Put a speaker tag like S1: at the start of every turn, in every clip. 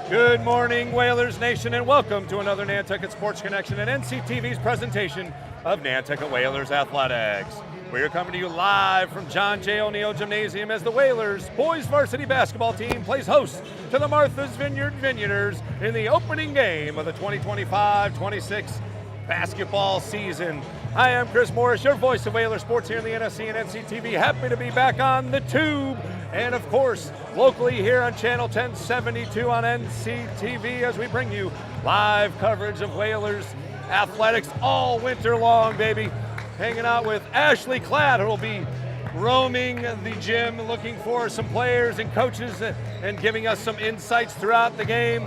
S1: Good morning, Whalers Nation, and welcome to another Nantucket Sports Connection and NCTV's presentation of Nantucket Whalers Athletics. We are coming to you live from John J. O'Neill Gymnasium as the Whalers boys varsity basketball team plays host to the Martha's Vineyard Vineyarders in the opening game of the 2025-26 basketball season. I am Chris Morris, your voice of Whaler sports here in the NSC and NCTV. Happy to be back on the tube. And of course, locally here on Channel 1072 on NCTV as we bring you live coverage of Whalers athletics all winter long, baby. Hanging out with Ashley Cladd, who will be roaming the gym, looking for some players and coaches and giving us some insights throughout the game.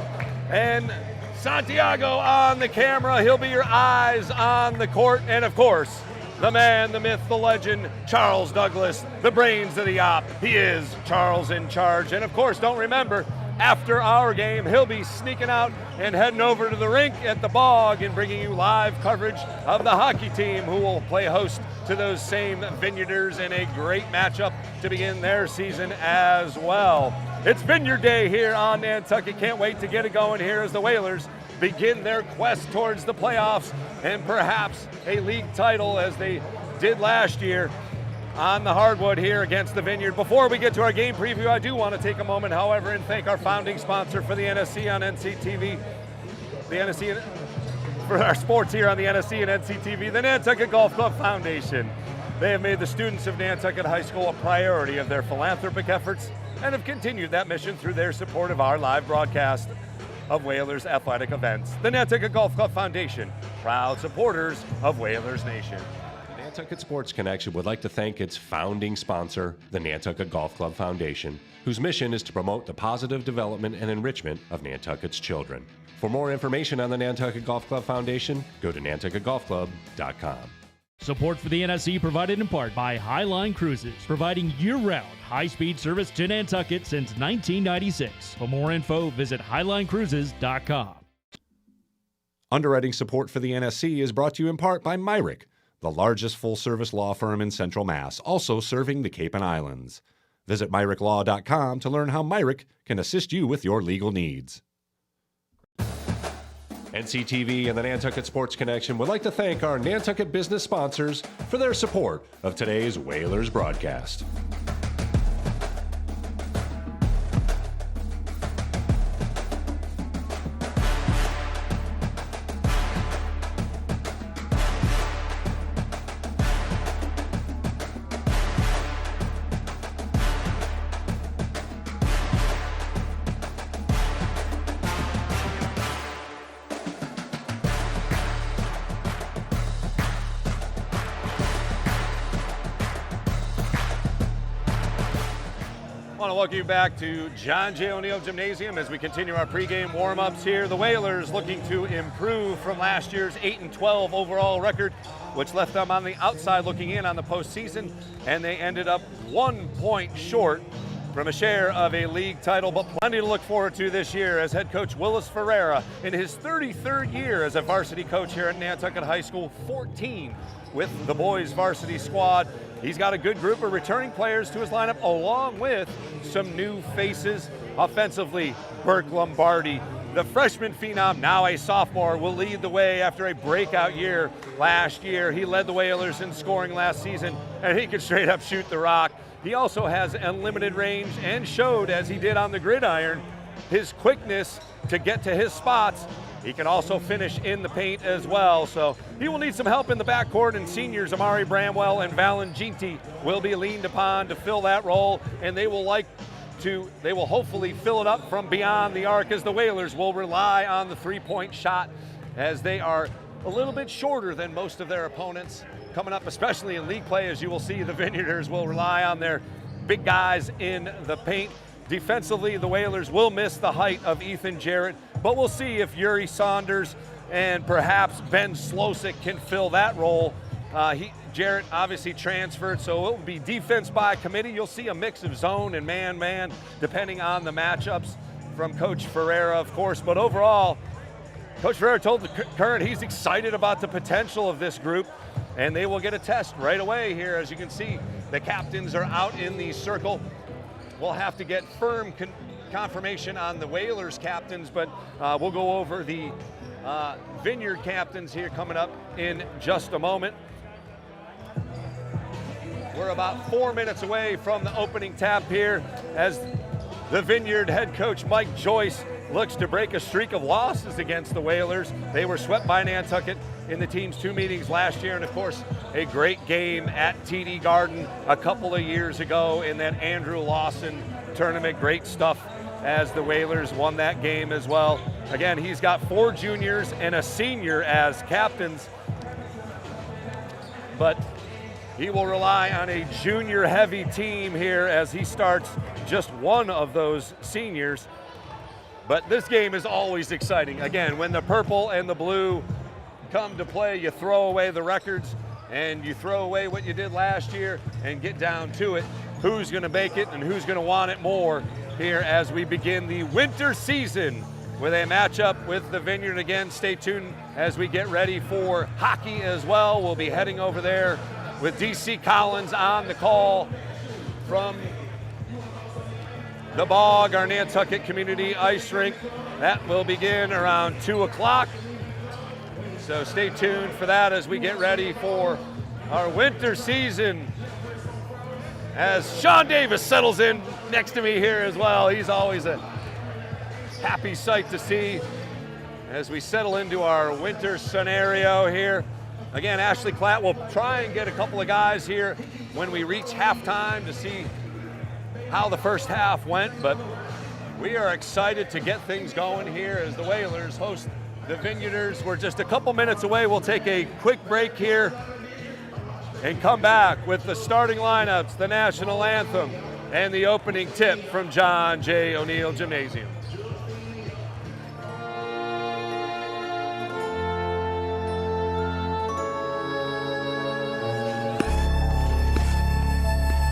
S1: And Santiago on the camera, he'll be your eyes on the court. And of course, the man, the myth, the legend, Charles Douglas, the brains of the op. He is Charles in charge. And of course, don't remember, after our game, he'll be sneaking out and heading over to the rink at the Bog and bringing you live coverage of the hockey team who will play host to those same Vineyarders in a great matchup to begin their season as well. It's Vineyard Day here on Nantucket. Can't wait to get it going here as the Whalers begin their quest towards the playoffs and perhaps a league title as they did last year on the hardwood here against the Vineyard. Before we get to our game preview, I do want to take a moment, however, and thank our founding sponsor for the NSC on NCTV, the NSC for our sports here on the NSC and NCTV, the Nantucket Golf Club Foundation. They have made the students of Nantucket High School a priority of their philanthropic efforts and have continued that mission through their support of our live broadcast of Whalers athletic events. The Nantucket Golf Club Foundation, proud supporters of Whalers Nation.
S2: Nantucket Sports Connection would like to thank its founding sponsor, the Nantucket Golf Club Foundation, whose mission is to promote the positive development and enrichment of Nantucket's children. For more information on the Nantucket Golf Club Foundation, go to nantucketgolfclub.com.
S3: Support for the NSC provided in part by Highline Cruises, providing year-round high-speed service to Nantucket since 1996. For more info, visit highlinecruises.com.
S4: Underwriting support for the NSC is brought to you in part by Myrick, the largest full-service law firm in Central Mass, also serving the Cape and Islands. Visit MyrickLaw.com to learn how Myrick can assist you with your legal needs.
S2: NCTV and the Nantucket Sports Connection would like to thank our Nantucket business sponsors for their support of today's Whalers broadcast.
S1: I want to welcome you back to John J. O'Neill Gymnasium as we continue our pregame warm-ups here. The Whalers looking to improve from last year's 8-12 overall record, which left them on the outside looking in on the postseason, and they ended up 1 point short from a share of a league title, but plenty to look forward to this year as head coach Willis Ferreira, in his 33rd year as a varsity coach here at Nantucket High School, 14 with the boys varsity squad. He's got a good group of returning players to his lineup, along with some new faces. Offensively, Burke Lombardi, the freshman phenom, now a sophomore, will lead the way after a breakout year last year. He led the Whalers in scoring last season, and he could straight up shoot the rock. He also has unlimited range and showed, as he did on the gridiron, his quickness to get to his spots. He can also finish in the paint as well, so he will need some help in the backcourt, and seniors Amari Bramwell and Valen Ginty will be leaned upon to fill that role, and they will hopefully fill it up from beyond the arc, as the Whalers will rely on the three-point shot, as they are a little bit shorter than most of their opponents coming up, especially in league play. As you will see, the Vineyarders will rely on their big guys in the paint. Defensively, the Whalers will miss the height of Ethan Jarrett, but we'll see if Yuri Saunders and perhaps Ben Slosick can fill that role. Jarrett obviously transferred, so it will be defense by committee. You'll see a mix of zone and man-man depending on the matchups from Coach Ferreira, of course. But overall, Coach Ferreira told the Current he's excited about the potential of this group, and they will get a test right away here. As you can see, the captains are out in the circle. We'll have to get firm confirmation on the Whalers captains, but we'll go over the Vineyard captains here coming up in just a moment. We're about 4 minutes away from the opening tap here as the Vineyard head coach Mike Joyce looks to break a streak of losses against the Whalers. They were swept by Nantucket in the team's 2 meetings last year, and of course, a great game at TD Garden a couple of years ago in that Andrew Lawson tournament. Great stuff as the Whalers won that game as well. Again, he's got 4 juniors and a senior as captains, but he will rely on a junior-heavy team here as he starts just one of those seniors. But this game is always exciting. Again, when the purple and the blue come to play, you throw away the records and you throw away what you did last year and get down to it. Who's going to make it and who's going to want it more here as we begin the winter season with a matchup with the Vineyard. Again, stay tuned as we get ready for hockey as well. We'll be heading over there with DC Collins on the call from the Bog, our Nantucket Community Ice Rink. That will begin around 2 o'clock. So stay tuned for that as we get ready for our winter season. As Sean Davis settles in next to me here as well. He's always a happy sight to see as we settle into our winter scenario here. Again, Ashley Klatt will try and get a couple of guys here when we reach halftime to see how the first half went, but we are excited to get things going here as the Whalers host the Vineyarders. We're just a couple minutes away. We'll take a quick break here and come back with the starting lineups, the national anthem, and the opening tip from John J. O'Neill Gymnasium.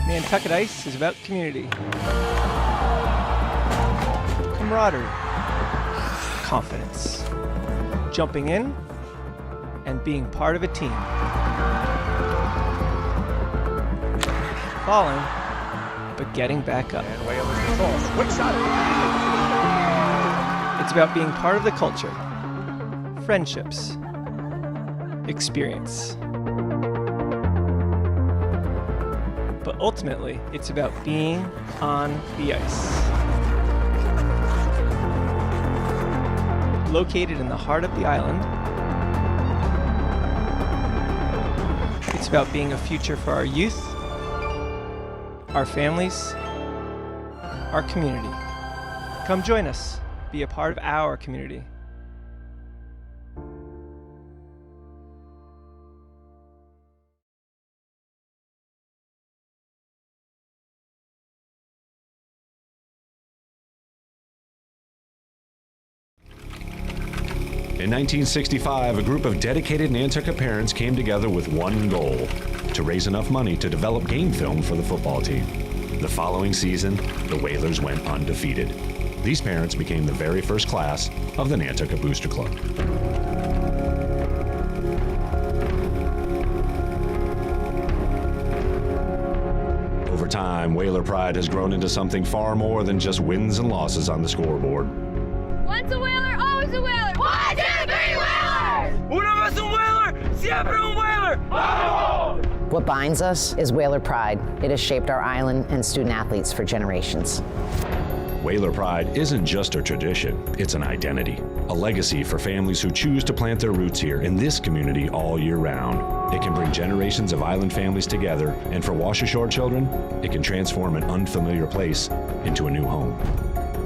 S5: Nantucket Ice is about community, camaraderie, confidence, jumping in, and being part of a team. Falling, but getting back up.
S1: And Whalers control. Quick shot.
S5: It's about being part of the culture, friendships, experience. But ultimately, it's about being on the ice. Located in the heart of the island, it's about being a future for our youth, our families, our community. Come join us. Be a part of our community.
S4: In 1965, a group of dedicated Nantucket parents came together with one goal: to raise enough money to develop game film for the football team. The following season, the Whalers went undefeated. These parents became the very first class of the Nantucket Booster Club. Over time, Whaler pride has grown into something far more than just wins and losses on the scoreboard.
S6: Once a Whaler, always a Whaler. 1, 2, 3, Whalers!
S7: Una vez un Whaler, siempre un Whaler! Vamos!
S8: What binds us is Whaler pride. It has shaped our island and student athletes for generations.
S4: Whaler pride isn't just a tradition, it's an identity, a legacy for families who choose to plant their roots here in this community all year round. It can bring generations of island families together, and for Wash Ashore children, it can transform an unfamiliar place into a new home.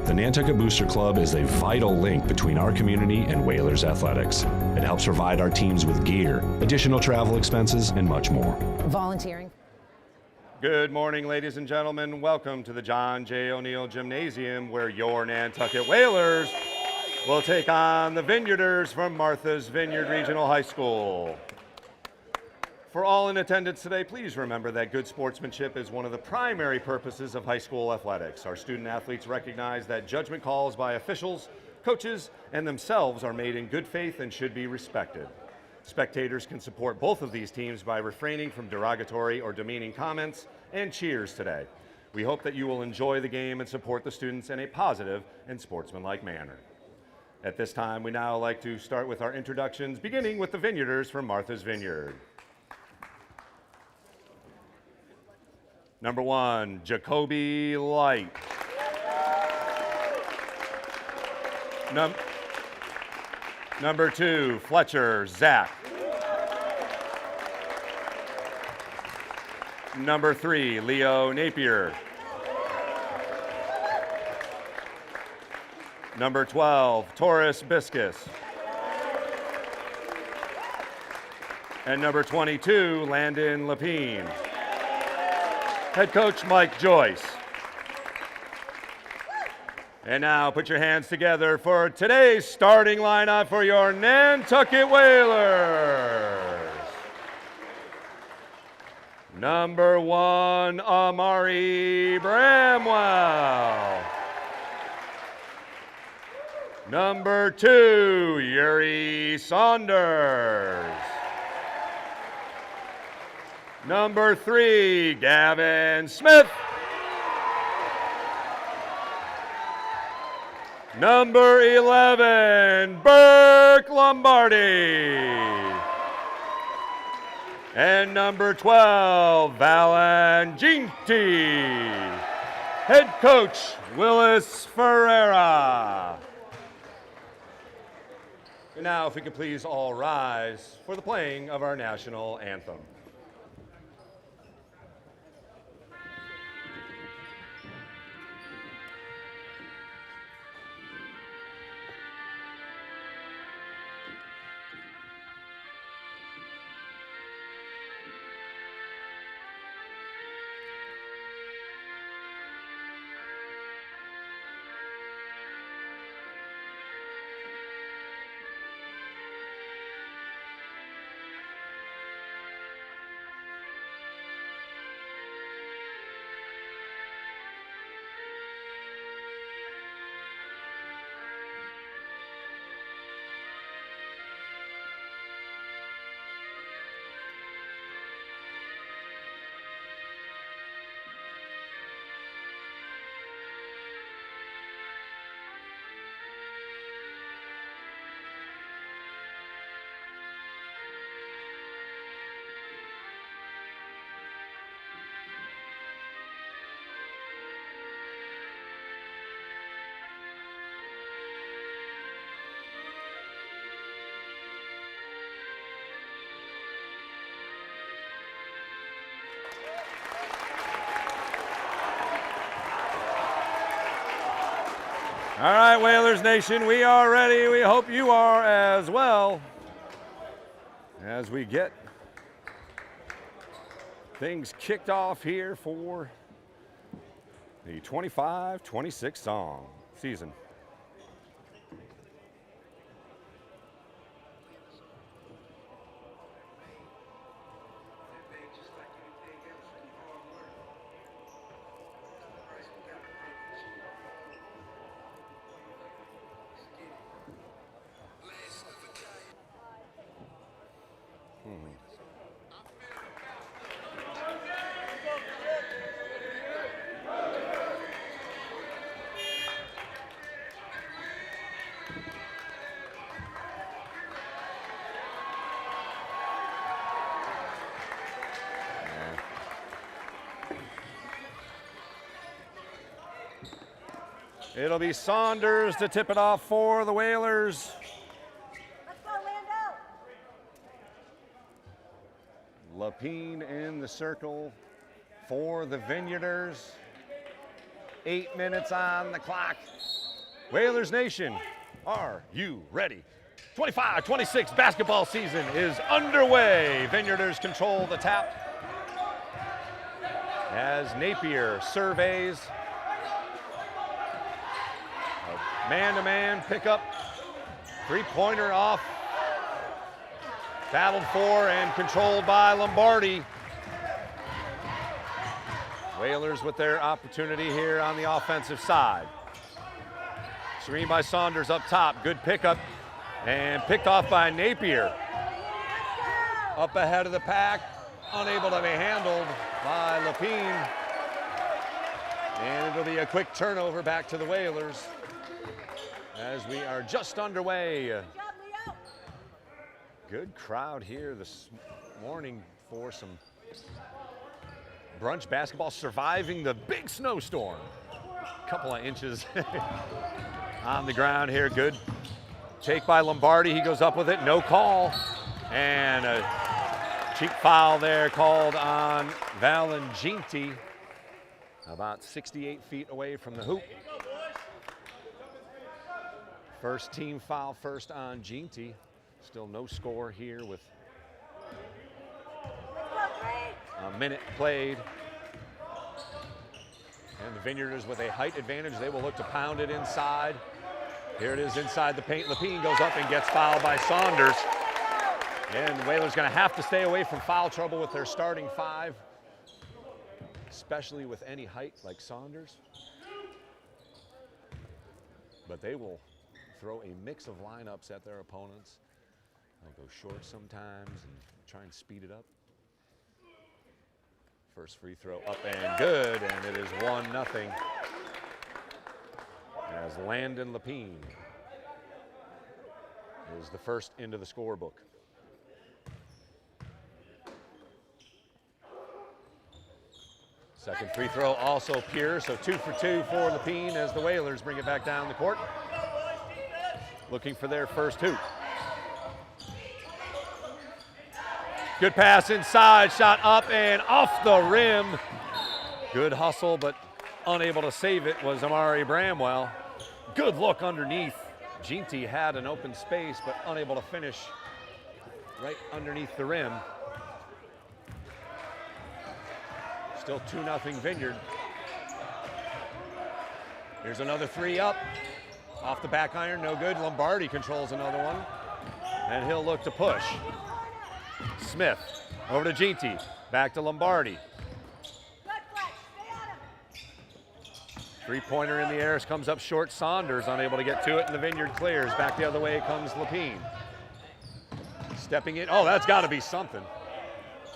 S4: The Nantucket Booster Club is a vital link between our community and Whalers athletics. It helps provide our teams with gear, additional travel expenses, and much more.
S8: Volunteering.
S1: Good morning, ladies and gentlemen. Welcome to the John J. O'Neill Gymnasium, where your Nantucket Whalers will take on the Vineyarders from Martha's Vineyard Regional High School. For all in attendance today, please remember that good sportsmanship is one of the primary purposes of high school athletics. Our student athletes recognize that judgment calls by officials, coaches, and themselves are made in good faith and should be respected. Spectators can support both of these teams by refraining from derogatory or demeaning comments and cheers today. We hope that you will enjoy the game and support the students in a positive and sportsmanlike manner. At this time, we now like to start with our introductions, beginning with the Vineyarders from Martha's Vineyard. Number 1, Jacoby Light. Number 2, Fletcher Zach. Number 3, Leo Napier. Number 12, Taurus Biscus. And number 22, Landon Lapine. Head coach Mike Joyce. And now put your hands together for today's starting lineup for your Nantucket Whalers. Number 1, Amari Bramwell. Number 2, Yuri Saunders. Number 3, Gavin Smith. Number 11, Burke Lombardi. And number 12, Valenginti. Head coach, Willis Ferreira. And now, if we could please all rise for the playing of our national anthem. All right, Whalers Nation, we are ready. We hope you are as well, as we get things kicked off here for the 25-26 song season. It'll be Saunders to tip it off for the Whalers.
S6: Let's go, Lando.
S1: Lapine in the circle for the Vineyarders. 8 minutes on the clock. Whalers Nation, are you ready? 25-26 basketball season is underway. Vineyarders control the tap as Napier surveys. Man-to-man pickup, three-pointer off, battled for and controlled by Lombardi. Whalers with their opportunity here on the offensive side. Screen by Saunders up top, good pickup, and picked off by Napier. Up ahead of the pack, unable to be handled by Lapine. And it'll be a quick turnover back to the Whalers as we are just underway. Good crowd here this morning for some brunch basketball, surviving the big snowstorm. A couple of inches on the ground here. Good take by Lombardi. He goes up with it, no call. And a cheap foul there called on Valenginti, about 68 feet away from the hoop. First team foul, first on Ginty. Still no score here with a minute played. And the Vineyarders with a height advantage. They will look to pound it inside. Here it is inside the paint. Lapine goes up and gets fouled by Saunders. And the Whalers going to have to stay away from foul trouble with their starting five, especially with any height like Saunders. But they will throw a mix of lineups at their opponents. They'll go short sometimes and try and speed it up. First free throw up and good, and it is 1-0 as Landon Lapine is the first into the scorebook. Second free throw also pure, so 2 for 2 for Lapine as the Whalers bring it back down the court. Looking for their first hoop. Good pass inside, shot up and off the rim. Good hustle, but unable to save it was Amari Bramwell. Good look underneath. Ginty had an open space, but unable to finish right underneath the rim. Still 2-0 Vineyard. Here's another three up. Off the back iron, no good. Lombardi controls another one. And he'll look to push. Smith over to Ginty. Back to Lombardi. Three-pointer in the air comes up short. Saunders unable to get to it, and the Vineyard clears. Back the other way comes Lapine. Stepping in. Oh, that's got to be something.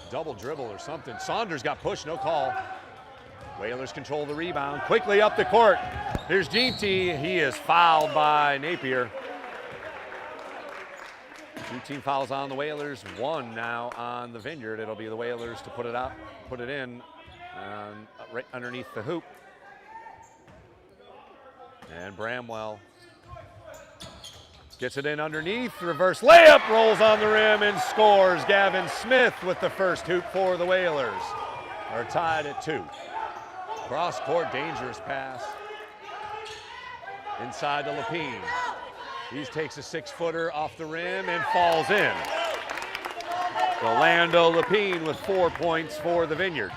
S1: Double dribble or something. Saunders got pushed, no call. Whalers control the rebound. Quickly up the court. Here's Ginty. He is fouled by Napier. 2 team fouls on the Whalers, 1 now on the Vineyard. It'll be the Whalers to put it in right underneath the hoop. And Bramwell gets it in underneath, reverse layup, rolls on the rim and scores. Gavin Smith with the first hoop for the Whalers. Are tied at 2. Cross court, dangerous pass. Inside to Lapine. He takes a 6-footer off the rim and falls in. Orlando Lapine with 4 points for the Vineyard.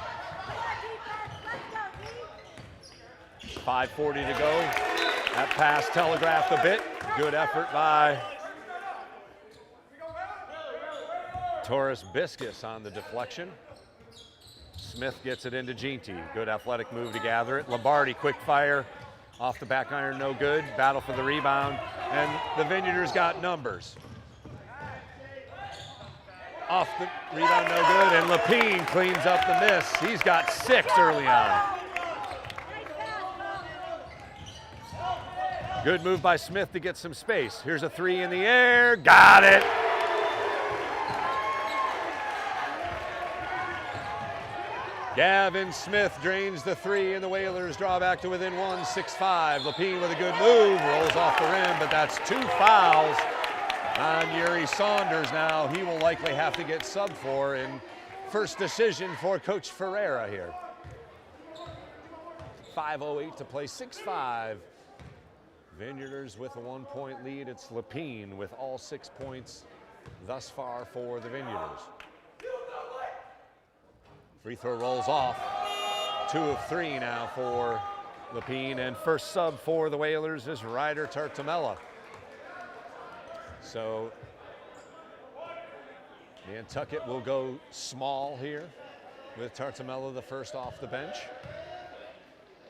S1: 5:40 to go. That pass telegraphed a bit. Good effort by Torres Biscus on the deflection. Smith gets it into Ginty. Good athletic move to gather it. Lombardi, quick fire. Off the back iron, no good. Battle for the rebound. And the Vineyarders got numbers. Off the rebound, no good. And Lapine cleans up the miss. He's got 6 early on. Good move by Smith to get some space. Here's a 3 in the air. Got it. Gavin Smith drains the 3, and the Whalers draw back to within 1, 6-5. Lapine with a good move, rolls off the rim, but that's 2 fouls on Yuri Saunders now. He will likely have to get subbed for in first decision for Coach Ferreira here. 5:08 to play, 6-5. Vineyarders with a 1-point lead. It's Lapine with all 6 points thus far for the Vineyarders. Free throw rolls off. 2 of 3 now for Lapine, and first sub for the Whalers is Ryder Tartamella. So Nantucket will go small here with Tartamella the first off the bench.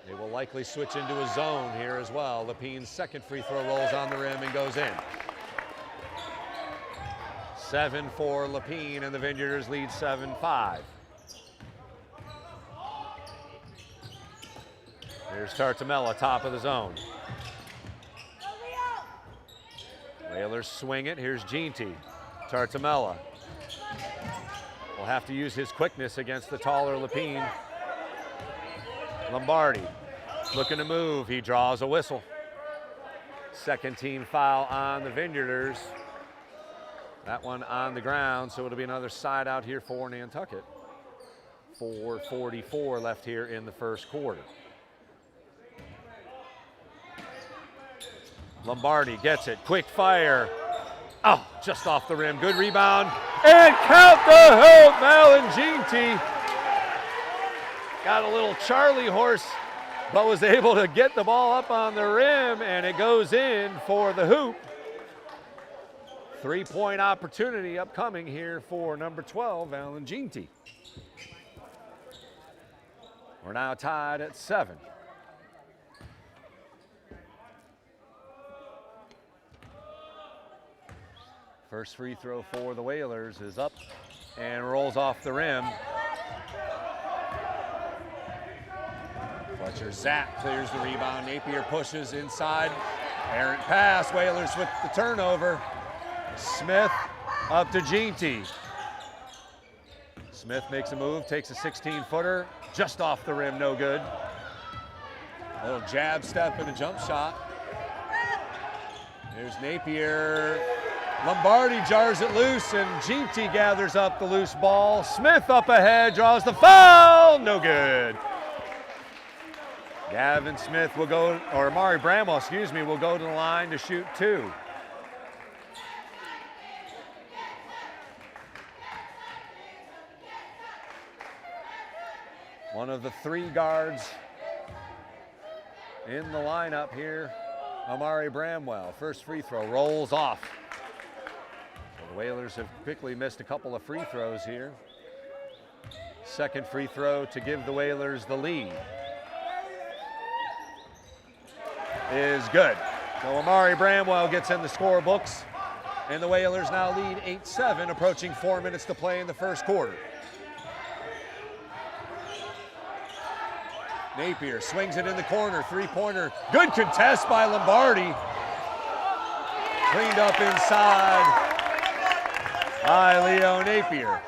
S1: They will likely switch into a zone here as well. Lapine's second free throw rolls on the rim and goes in. 7 for Lapine, and the Vineyarders lead 7-5. Here's Tartamella, top of the zone. Whalers swing it. Here's Ginty. Tartamella will have to use his quickness against the taller Lapine. Lombardi looking to move. He draws a whistle. Second team foul on the Vineyarders. That one on the ground, so it'll be another side out here for Nantucket. 4:44 left here in the first quarter. Lombardi gets it, quick fire. Oh, just off the rim, good rebound. And count the hoop, Ginty. Got a little Charlie horse, but was able to get the ball up on the rim, and it goes in for the hoop. 3-point opportunity upcoming here for number 12, Ginty. We're now tied at 7. First free throw for the Whalers is up and rolls off the rim. Fletcher Zapp clears the rebound. Napier pushes inside. Errant pass. Whalers with the turnover. Smith up to Ginty. Smith makes a move, takes a 16-footer, just off the rim, no good. A little jab step and a jump shot. There's Napier. Lombardi jars it loose, and Ginty gathers up the loose ball. Smith up ahead, draws the foul, no good. Gavin Smith will go, or Amari Bramwell, excuse me, will go to the line to shoot 2. One of the 3 guards in the lineup here, Amari Bramwell. First free throw rolls off. So the Whalers have quickly missed a couple of free throws here. Second free throw to give the Whalers the lead is good. So Amari Bramwell gets in the scorebooks, and the Whalers now lead 8-7, approaching 4 minutes to play in the first quarter. Napier swings it in the corner, 3-pointer. Good contest by Lombardi. Cleaned up inside by Leo Napier.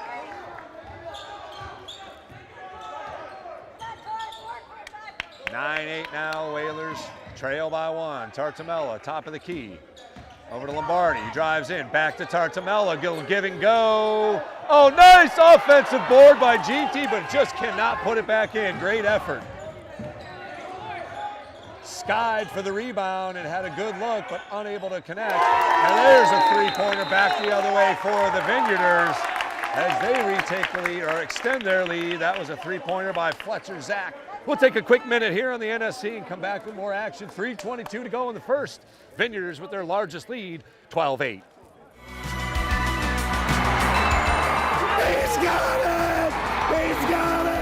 S1: (9-8) now, Whalers trail by 1. Tartamella, top of the key. Over to Lombardi, he drives in, back to Tartamella, give and go. Oh, nice offensive board by Ginty, but just cannot put it back in. Great effort. Skied for the rebound and had a good look, but unable to connect. And there's a 3-pointer back the other way for the Vineyarders as they retake the lead or extend their lead. That was a 3-pointer by Fletcher Zack. We'll take a quick minute here on the NSC and come back with more action. 3:22 to go in the first. Vineyarders with their largest lead, 12-8.
S7: He's got it! He's got it!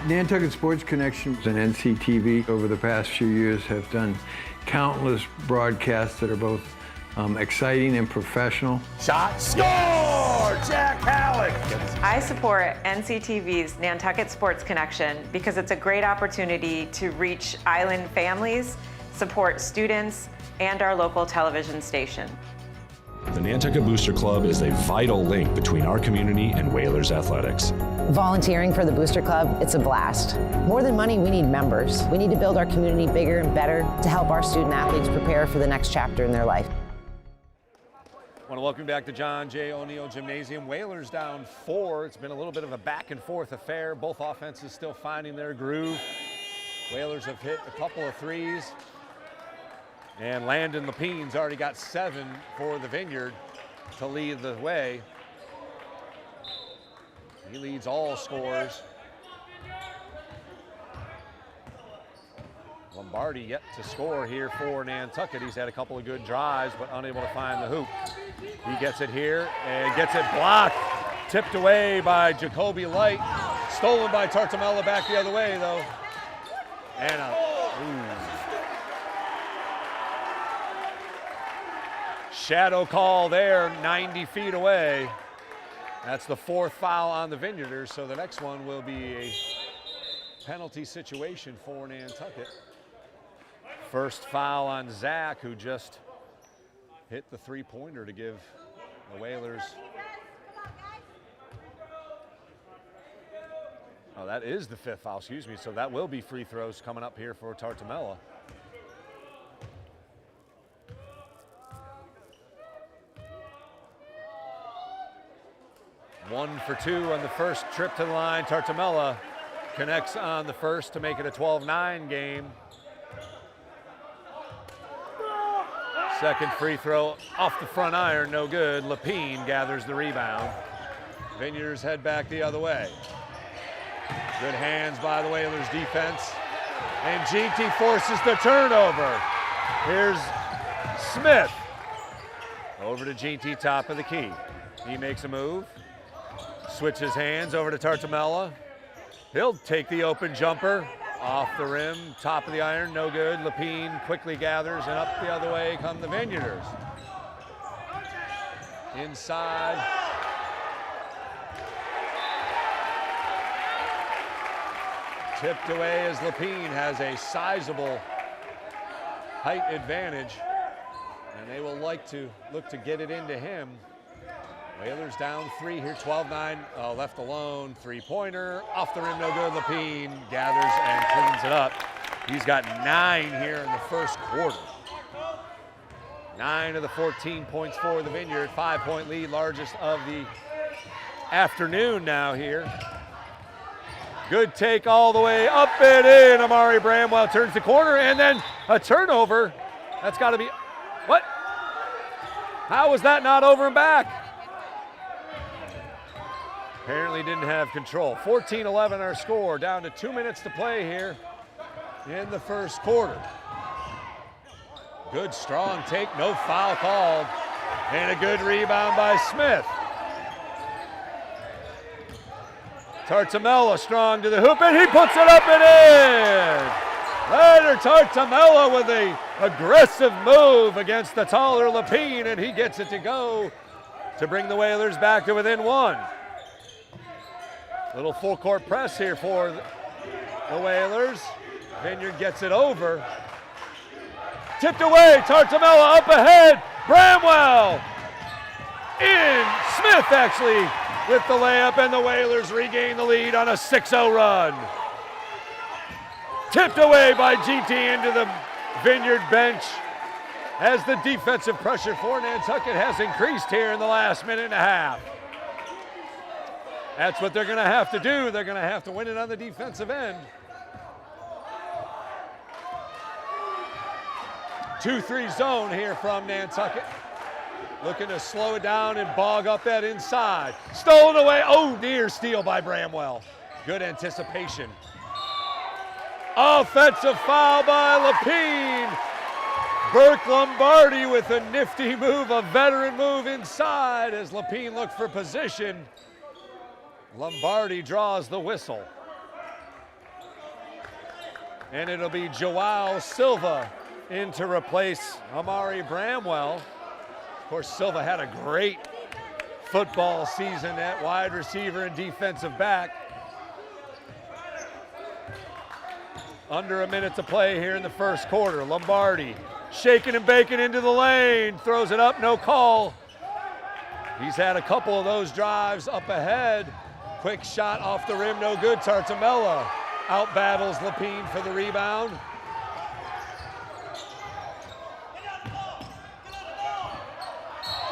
S9: Nantucket Sports Connection and NCTV over the past few years have done countless broadcasts that are both exciting and professional.
S1: Shot, score! Jack Halleck!
S10: I support NCTV's Nantucket Sports Connection because it's a great opportunity to reach island families, support students, and our local television station.
S2: The Nantucket Booster Club is a vital link between our community and Whalers athletics.
S8: Volunteering for the Booster Club, it's a blast. More than money, we need members. We need to build our community bigger and better to help our student athletes prepare for the next chapter in their life.
S1: I want to welcome back to John J. O'Neill Gymnasium. Whalers down 4. It's been a little bit of a back and forth affair. Both offenses still finding their groove. Whalers have hit a couple of threes. And Landon Lapine's already got 7 for the Vineyard to lead the way. He leads all scores. Lombardi yet to score here for Nantucket. He's had a couple of good drives, but unable to find the hoop. He gets it here and gets it blocked. Tipped away by Jacoby Light. Stolen by Tartamella back the other way, though. And shadow call there, 90 feet away. That's the 4th foul on the Vineyarders, so the next one will be a penalty situation for Nantucket. First foul on Zach, who just hit the three-pointer to give the Whalers. Oh, that is the 5th foul, excuse me. So that will be free throws coming up here for Tartamella. One for 2 on the first trip to the line. Tartamella connects on the first to make it a 12-9 game. Second free throw off the front iron, no good. Lapine gathers the rebound. Vineyarders head back the other way. Good hands by the Whalers defense. And GT forces the turnover. Here's Smith. Over to GT, top of the key. He makes a move. Switches hands over to Tartamella. He'll take the open jumper. Off the rim, top of the iron, no good. Lapine quickly gathers, and up the other way come the Vineyarders. Inside. Tipped away as Lapine has a sizable height advantage, and they will look to get it into him. Whalers down 3 here, 12-9, left alone, three-pointer, off the rim, no good. Lapine gathers and cleans it up. He's got 9 here in the first quarter. 9 of the 14 points for the Vineyard, 5-point lead, largest of the afternoon now here. Good take all the way up and in. Amari Bramwell turns the corner, and then a turnover. That's got to be, what? How was that not over and back? Apparently didn't have control. 14-11 our score, down to 2 minutes to play here in the first quarter. Good strong take, no foul called, and a good rebound by Smith. Tartamella strong to the hoop, and he puts it up and in. Later, Tartamella with an aggressive move against the taller Lapine, and he gets it to go to bring the Whalers back to within 1. Little full court press here for the Whalers. Vineyard gets it over. Tipped away, Tartamella up ahead. Bramwell in. Smith actually with the layup, and the Whalers regain the lead on a 6-0 run. Tipped away by GT into the Vineyard bench as the defensive pressure for Nantucket has increased here in the last minute and a half. That's what they're going to have to do. They're going to have to win it on the defensive end. 2-3 zone here from Nantucket. Looking to slow it down and bog up that inside. Stolen away. Oh, near steal by Bramwell. Good anticipation. Offensive foul by Lapine. Burke Lombardi with a nifty move, a veteran move inside as Lapine looked for position. Lombardi draws the whistle. And it'll be Joao Silva in to replace Amari Bramwell. Of course, Silva had a great football season at wide receiver and defensive back. Under a minute to play here in the first quarter. Lombardi shaking and baking into the lane, throws it up, no call. He's had a couple of those drives up ahead. Quick shot off the rim, no good. Tartamella out battles Lapine for the rebound.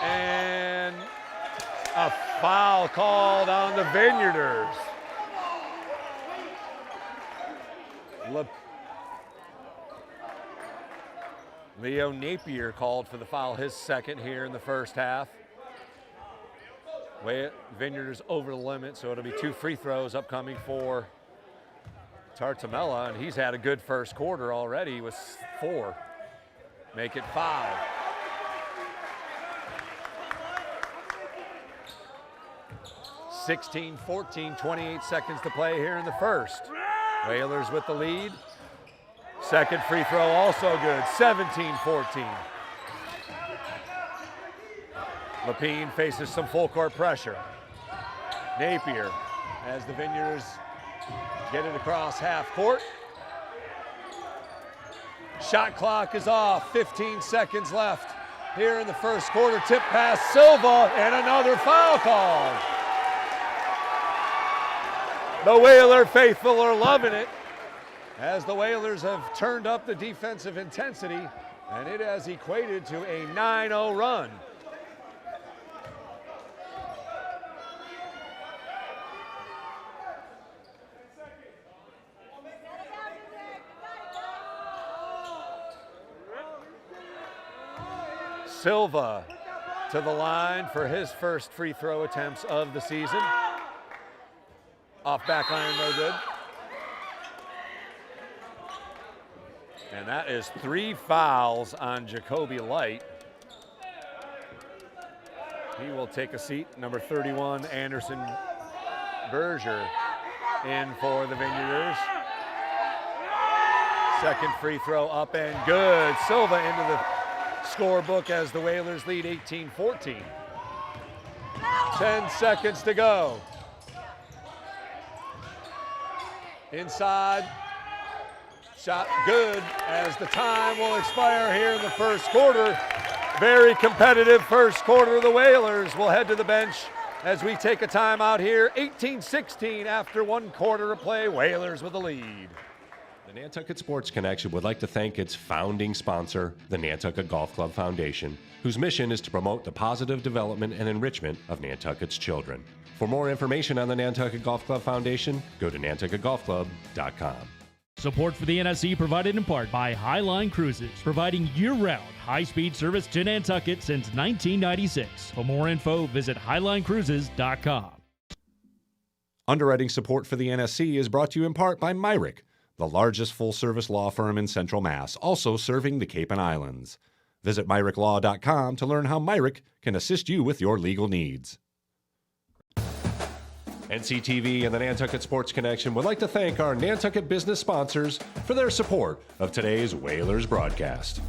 S1: And a foul called on the Vineyarders. Leo Napier called for the foul, his second here in the first half. Vineyarders over the limit, so it'll be 2 free throws upcoming for Tartamella, and he's had a good first quarter already with 4. Make it 5. (16-14), 28 seconds to play here in the first. Whalers with the lead. Second free throw also good, 17-14. Lapine faces some full court pressure. Napier as the Vineyarders get it across half court. Shot clock is off, 15 seconds left here in the first quarter. Tip pass, Silva, and another foul call. The Whaler faithful are loving it as the Whalers have turned up the defensive intensity, and it has equated to a 9-0 run. Silva to the line for his first free throw attempts of the season. Off back iron, no good. And that is 3 fouls on Jacoby Light. He will take a seat. Number 31, Anderson Berger, in for the Vineyarders. Second free throw up and good. Silva into the scorebook as the Whalers lead 18-14. 10 seconds to go. Inside, shot good as the time will expire here in the first quarter. Very competitive first quarter. The Whalers will head to the bench as we take a timeout here. 18-16 after 1 quarter of play. Whalers with the lead.
S2: The Nantucket Sports Connection would like to thank its founding sponsor, the Nantucket Golf Club Foundation, whose mission is to promote the positive development and enrichment of Nantucket's children. For more information on the Nantucket Golf Club Foundation, go to nantucketgolfclub.com.
S3: Support for the NSC provided in part by Highline Cruises, providing year-round high-speed service to Nantucket since 1996. For more info, visit highlinecruises.com.
S4: Underwriting support for the NSC is brought to you in part by Myrick, the largest full-service law firm in Central Mass, also serving the Cape and Islands. Visit MyrickLaw.com to learn how Myrick can assist you with your legal needs.
S2: NCTV and the Nantucket Sports Connection would like to thank our Nantucket business sponsors for their support of today's Whalers broadcast.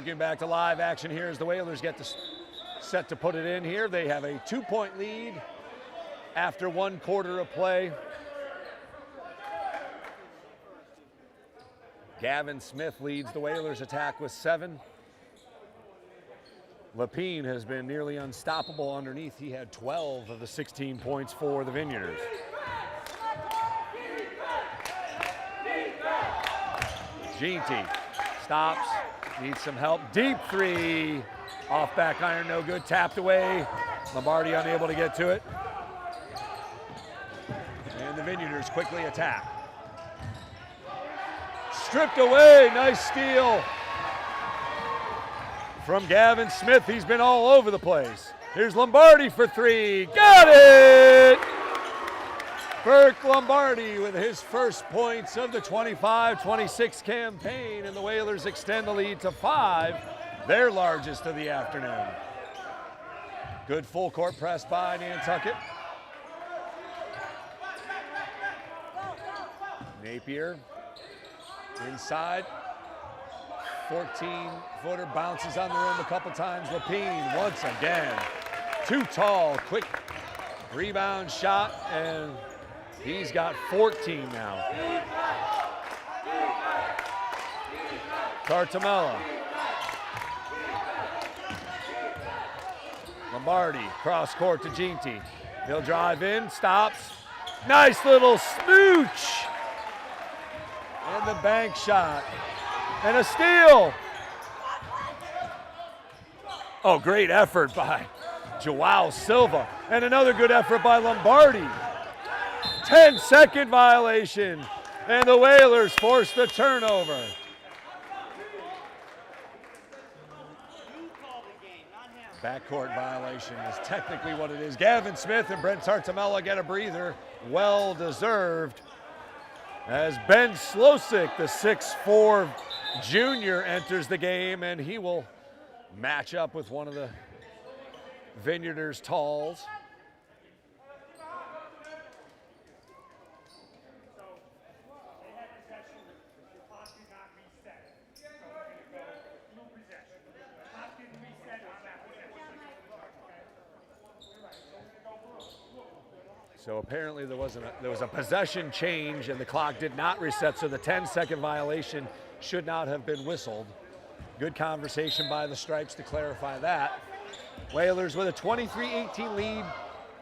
S1: Getting back to live action here as the Whalers get set to put it in here. They have a 2-point lead after 1 quarter of play. Gavin Smith leads the Whalers attack with 7. Lapine has been nearly unstoppable underneath. He had 12 of the 16 points for the Vineyarders. Ginty stops. Needs some help. Deep 3. Off back iron, no good. Tapped away. Lombardi unable to get to it. And the Vineyarders quickly attack. Stripped away. Nice steal from Gavin Smith. He's been all over the place. Here's Lombardi for 3. Got it! Burke Lombardi with his first points of the 25-26 campaign, and the Whalers extend the lead to 5, their largest of the afternoon. Good full court press by Nantucket. Napier inside. 14-footer bounces on the rim a couple times. Lapine once again. Too tall, quick rebound shot, and he's got 14 now. Tartamella. Lombardi, cross court to Ginty. He'll drive in, stops. Nice little smooch. And the bank shot. And a steal. Oh, great effort by Joao Silva. And another good effort by Lombardi. 10-second violation, and the Whalers force the turnover. Backcourt violation is technically what it is. Gavin Smith and Brent Tartamella get a breather. Well deserved. As Ben Slosick, the 6'4" junior, enters the game, and he will match up with one of the Vineyarders' talls. So apparently there was a possession change and the clock did not reset, so the 10-second violation should not have been whistled. Good conversation by the Stripes to clarify that. Whalers with a 23-18 lead,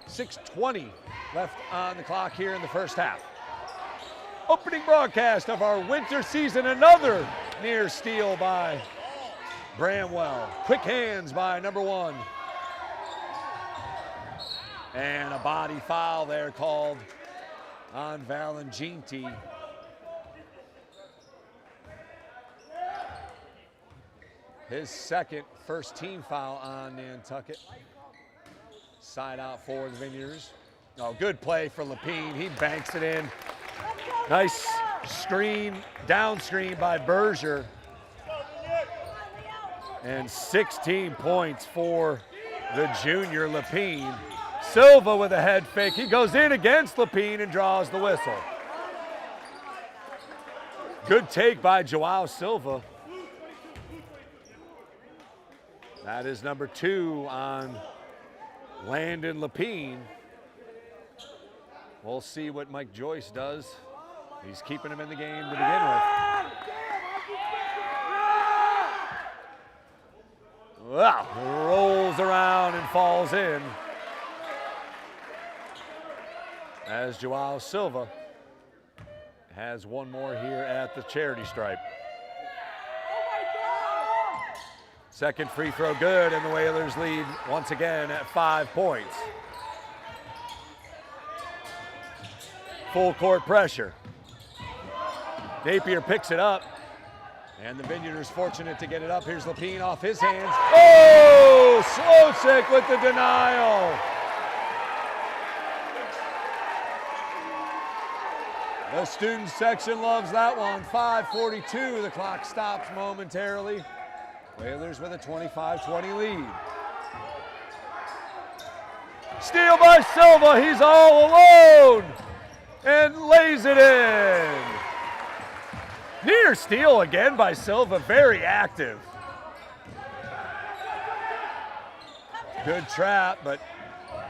S1: 6:20 left on the clock here in the first half. Opening broadcast of our winter season, another near steal by Bramwell. Quick hands by number 1. And a body foul there called on Valenginti. His second first team foul on Nantucket. Side out for the Vineyarders. Oh, good play for Lapine. He banks it in. Nice screen, down screen by Berger. And 16 points for the junior Lapine. Silva with a head fake. He goes in against Lapine and draws the whistle. Good take by Joao Silva. That is number 2 on Landon Lapine. We'll see what Mike Joyce does. He's keeping him in the game to begin with. Wow, rolls around and falls in. As Joao Silva has one more here at the charity stripe. Second free throw good, and the Whalers lead once again at 5 points. Full court pressure. Napier picks it up, and the Vineyarders fortunate to get it up. Here's Lapine off his hands. Oh, Slosick with the denial. The student section loves that one. 5:42, the clock stops momentarily. Whalers with a 25-20 lead. Steal by Silva, he's all alone and lays it in. Near steal again by Silva, very active. Good trap, but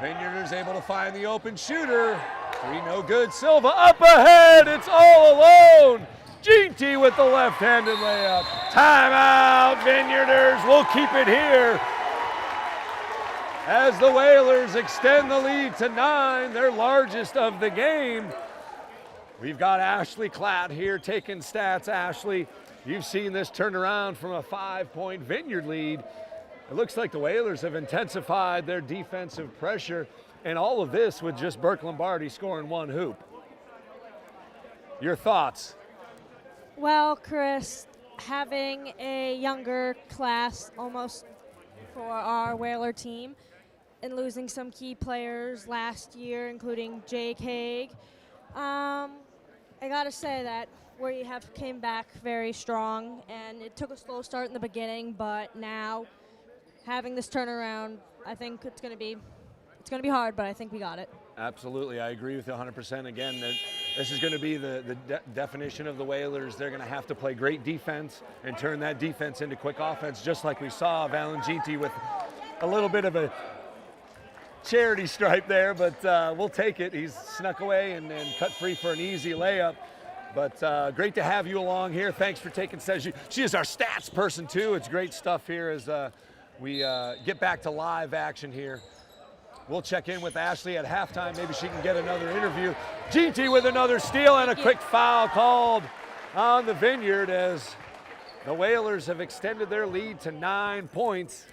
S1: Vineyarders able to find the open shooter. 3 no good, Silva up ahead, it's all alone. GT with the left-handed layup. Timeout, Vineyarders, we'll keep it here. As the Whalers extend the lead to 9, their largest of the game. We've got Ashley Klatt here taking stats. Ashley, you've seen this turn around from a 5-point Vineyard lead. It looks like the Whalers have intensified their defensive pressure, and all of this with just Burke Lombardi scoring 1 hoop. Your thoughts?
S11: Well, Chris, having a younger class almost for our Whaler team and losing some key players last year, including Jake Haig, I got to say that we have came back very strong, and it took a slow start in the beginning, but now having this turnaround, I think it's going to be hard, but I think we got it.
S1: Absolutely, I agree with you 100%. Again, this is going to be the definition of the Whalers. They're going to have to play great defense and turn that defense into quick offense, just like we saw Valenginti with a little bit of a charity stripe there, but we'll take it. He's snuck away and cut free for an easy layup. But great to have you along here. Thanks for taking session. She is our stats person too. It's great stuff here as we get back to live action here. We'll check in with Ashley at halftime. Maybe she can get another interview. GT with another steal and a quick foul called on the Vineyard as the Whalers have extended their lead to 9 points.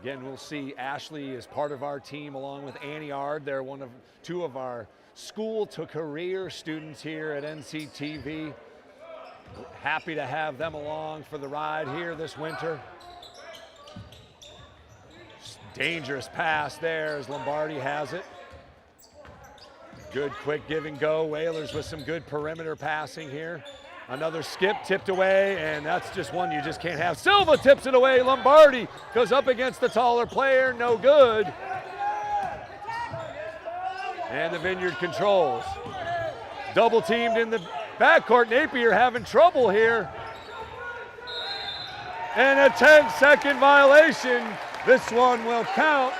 S1: Again, we'll see Ashley as part of our team along with Annie Ard. They're two of our school to career students here at NCTV. Happy to have them along for the ride here this winter. Dangerous pass there as Lombardi has it. Good quick give and go. Whalers with some good perimeter passing here. Another skip tipped away, and that's just one you just can't have. Silva tips it away. Lombardi goes up against the taller player. No good. And the Vineyard controls. Double teamed in the backcourt. Napier having trouble here. And a 10-second violation. This one will count.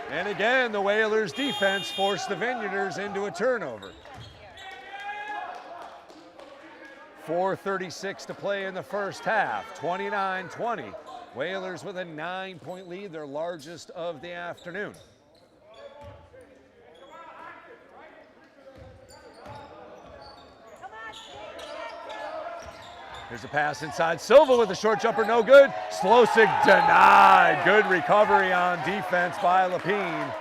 S1: And again, the Whalers defense forced the Vineyarders into a turnover. 4:36 to play in the first half, 29-20. Whalers with a 9-point lead, their largest of the afternoon. Here's a pass inside. Silva with a short jumper, no good. Slosik denied. Good recovery on defense by Lapine.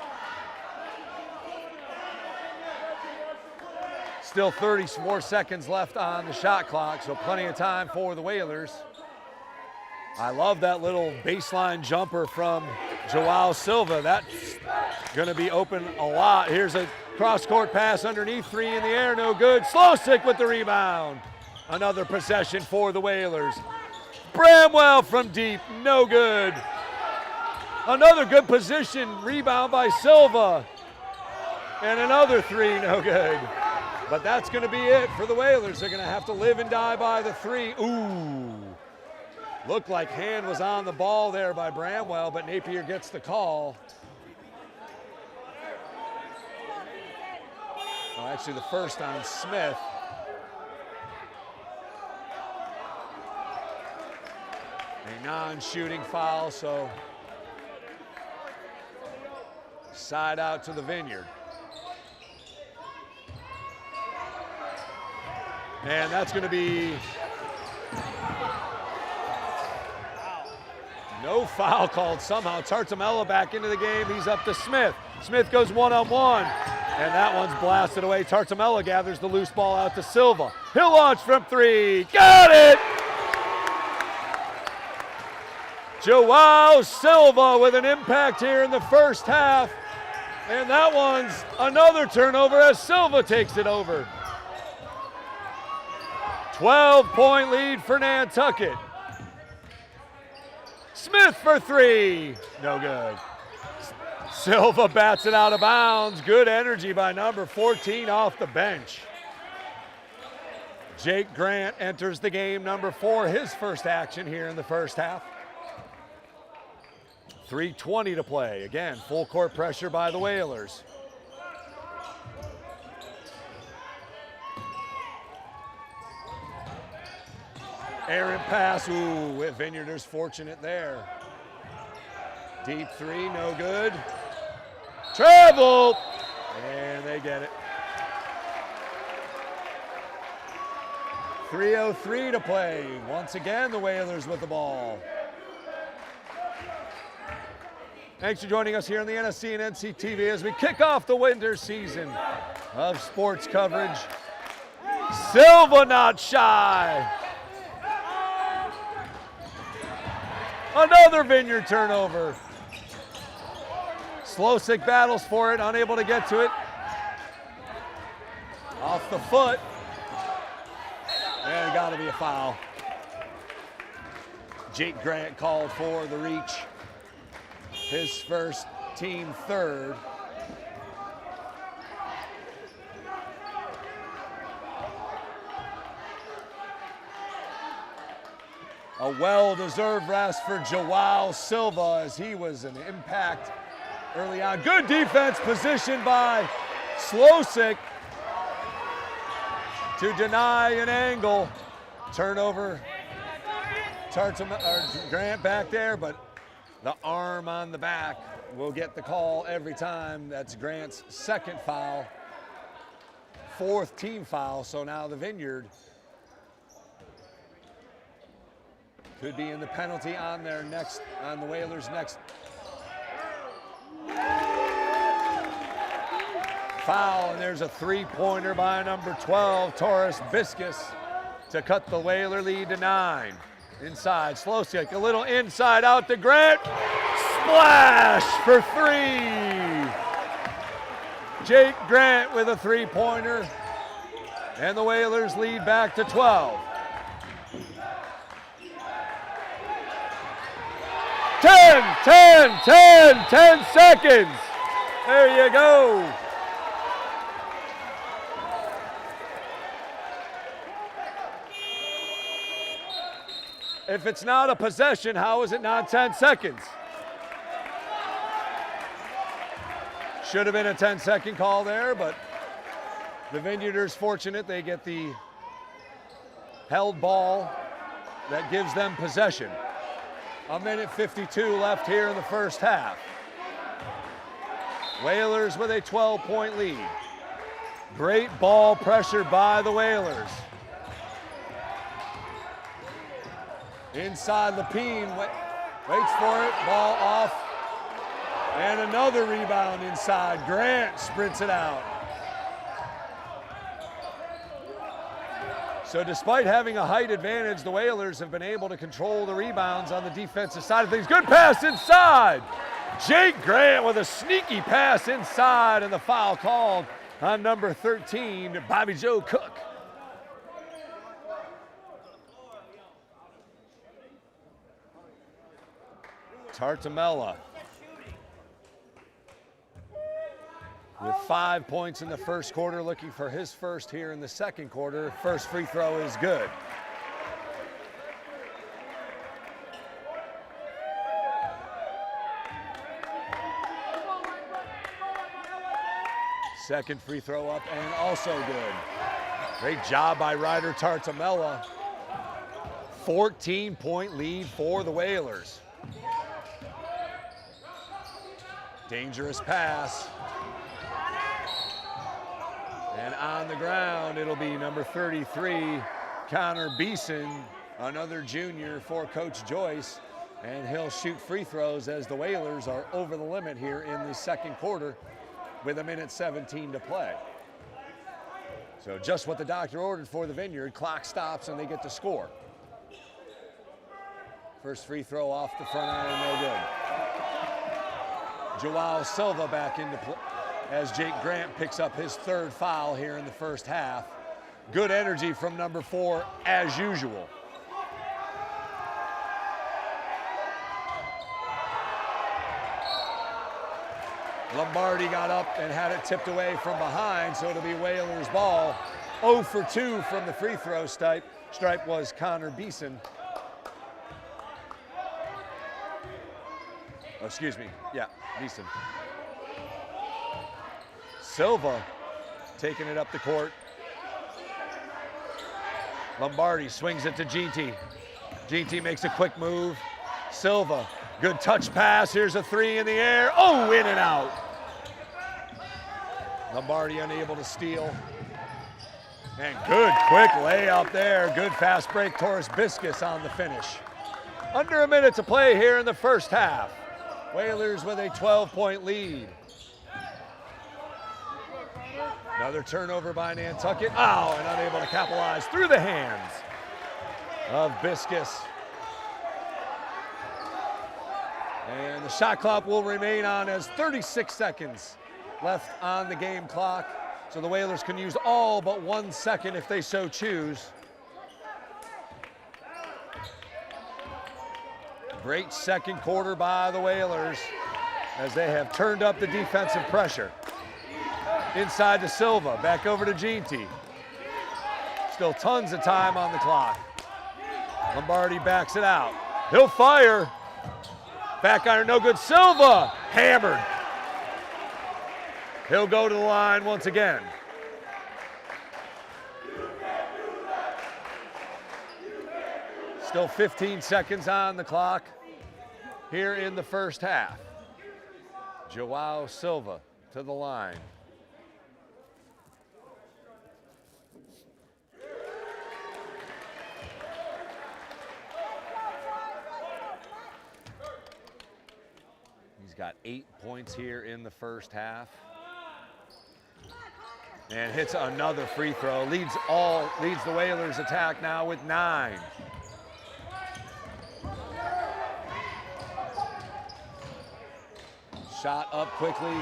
S1: Still 34 seconds left on the shot clock, so plenty of time for the Whalers. I love that little baseline jumper from Joao Silva. That's going to be open a lot. Here's a cross-court pass underneath, 3 in the air, no good. Slosik with the rebound. Another possession for the Whalers. Bramwell from deep, no good. Another good position, rebound by Silva. And another 3, no good. But that's going to be it for the Whalers. They're going to have to live and die by the 3. Ooh. Looked like hand was on the ball there by Bramwell, but Napier gets the call. Oh, actually, the first on Smith. A non-shooting foul, so side out to the Vineyard. And that's going to be no foul called somehow. Tartamella back into the game. He's up to Smith. Smith goes one-on-one, and that one's blasted away. Tartamella gathers the loose ball out to Silva. He'll launch from 3. Got it! Joao Silva with an impact here in the first half. And that one's another turnover as Silva takes it over. 12-point lead for Nantucket. Smith for 3. No good. Silva bats it out of bounds. Good energy by number 14 off the bench. Jake Grant enters the game, number 4, his first action here in the first half. 3:20 to play. Again, full court pressure by the Whalers. Errant pass. Ooh, Vineyarders fortunate there. Deep 3, no good. Travel! And they get it. 3:03 to play. Once again, the Whalers with the ball. Thanks for joining us here on the NSC and NCTV as we kick off the winter season of sports coverage. Silva not shy. Another Vineyard turnover. Slosik battles for it, unable to get to it. Off the foot. And got to be a foul. Jake Grant called for the reach. His first, team 3rd. A well-deserved rest for Joao Silva as he was an impact early on. Good defense position by Slosik to deny an angle. Turnover. Grant back there, but the arm on the back will get the call every time. That's Grant's 2nd foul, 4th team foul. So now the Vineyard could be in the penalty on their next, on the Whalers' next foul. And there's a 3-pointer by number 12, Torres Biscus, to cut the Whaler lead to 9. Inside, Slosik, a little inside out to Grant. Splash for 3. Jake Grant with a three-pointer. And the Whalers lead back to 12. 10 seconds. There you go. If it's not a possession, how is it not 10 seconds? Should have been a 10-second call there, but the Vineyarders fortunate they get the held ball that gives them possession. 1:52 left here in the first half. Whalers with a 12-point lead. Great ball pressure by the Whalers. Inside Lapine, waits for it, ball off. And another rebound inside. Grant sprints it out. So despite having a height advantage, the Whalers have been able to control the rebounds on the defensive side of things. Good pass inside. Jake Grant with a sneaky pass inside, and the foul called on number 13, Bobby Joe Cook. Tartamella with 5 points in the first quarter, looking for his first here in the second quarter. First free throw is good. Second free throw up and also good. Great job by Ryder Tartamella. 14-point lead for the Whalers. Dangerous pass. And on the ground, it'll be number 33, Connor Beeson, another junior for Coach Joyce. And he'll shoot free throws as the Whalers are over the limit here in the second quarter with 1:17 to play. So just what the doctor ordered for the Vineyard. Clock stops and they get to score. First free throw off the front iron, no good. Joao Silva back into play as Jake Grant picks up his third foul here in the first half. Good energy from number 4 as usual. Lombardi got up and had it tipped away from behind, so it'll be Whalers ball. 0 for 2 from the free throw stripe was Connor Beeson. Oh, excuse me, yeah, Beeson. Silva taking it up the court. Lombardi swings it to GT. GT makes a quick move. Silva, good touch pass. Here's a three in the air. Oh, in and out. Lombardi unable to steal. And good quick layup there. Good fast break. Torres Biscus on the finish. Under a minute to play here in the first half. Whalers with a 12-point lead. Another turnover by Nantucket. Oh, and unable to capitalize through the hands of Biscus. And the shot clock will remain on as 36 seconds left on the game clock. So the Whalers can use all but 1 second if they so choose. Great second quarter by the Whalers as they have turned up the defensive pressure. Inside to Silva, back over to GT. Still tons of time on the clock. Lombardi backs it out. He'll fire. Back iron, no good. Silva, hammered. He'll go to the line once again. Still 15 seconds on the clock here in the first half. Joao Silva to the line. He's got 8 points here in the first half. And hits another free throw. Leads the Whalers attack now with 9. Shot up quickly.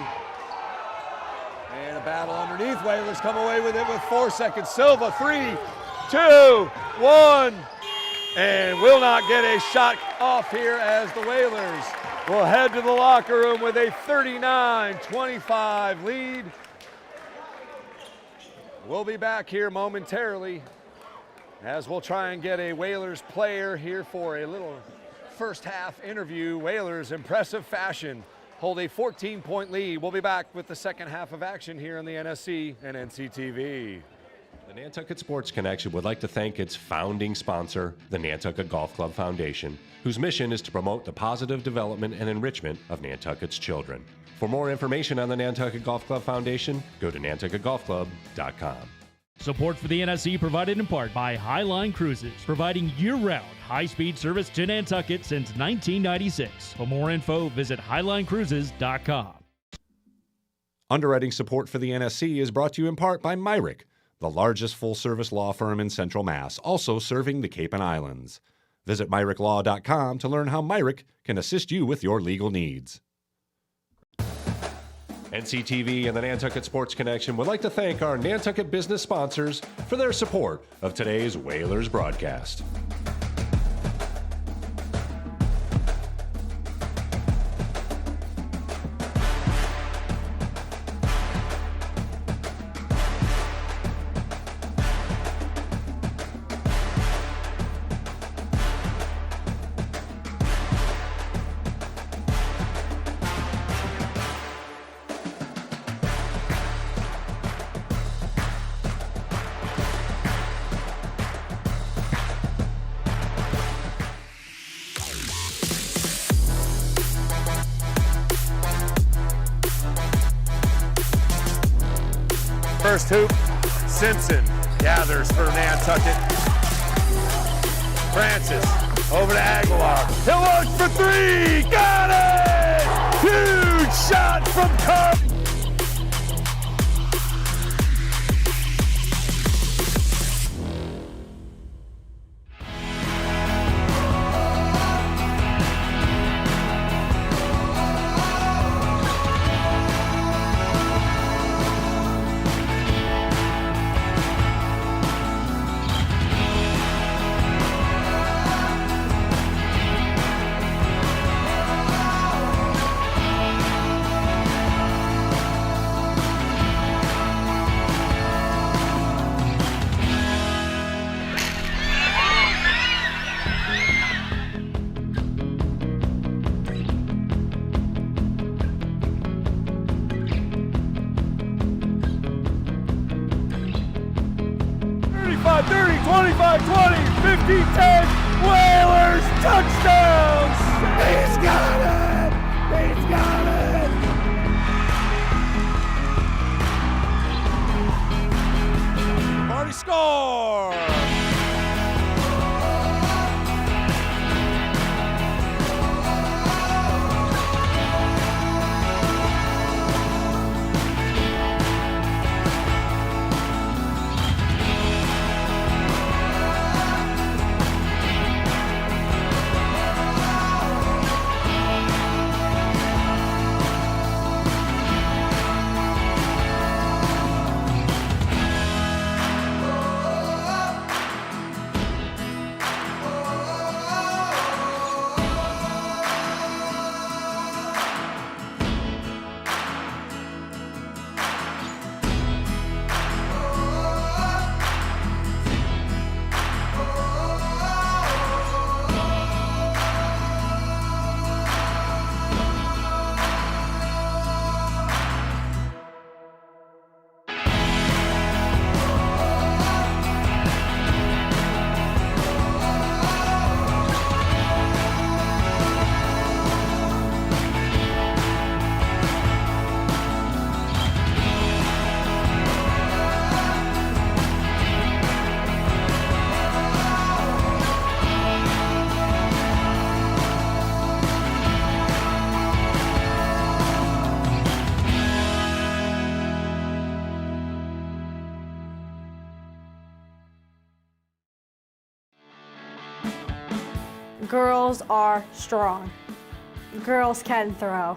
S1: And a battle underneath. Whalers come away with it with 4 seconds. Silva, 3, 2, 1. And will not get a shot off here as the Whalers will head to the locker room with a 39-25 lead. We'll be back here momentarily as we'll try and get a Whalers player here for a little first half interview. Whalers, impressive fashion, hold a 14-point lead. We'll be back with the second half of action here on the NSC and NCTV.
S2: The Nantucket Sports Connection would like to thank its founding sponsor, the Nantucket Golf Club Foundation, whose mission is to promote the positive development and enrichment of Nantucket's children. For more information on the Nantucket Golf Club Foundation, go to nantucketgolfclub.com.
S3: Support for the NSC provided in part by Highline Cruises, providing year-round high-speed service to Nantucket since 1996. For more info, visit highlinecruises.com.
S4: Underwriting support for the NSC is brought to you in part by MIAA, the largest full-service law firm in Central Mass, also serving the Cape and Islands. Visit MIAALaw.com to learn how MIAA can assist you with your legal needs.
S2: NCTV and the Nantucket Sports Connection would like to thank our Nantucket business sponsors for their support of today's Whalers broadcast.
S1: First hoop, Simpson gathers for Nantucket. Francis over to Aguilar. He'll look for 3, got it! Huge shot from Cup. Whalers touchdowns! He's got it! He's got it! Marty score!
S12: Girls are strong. Girls can throw.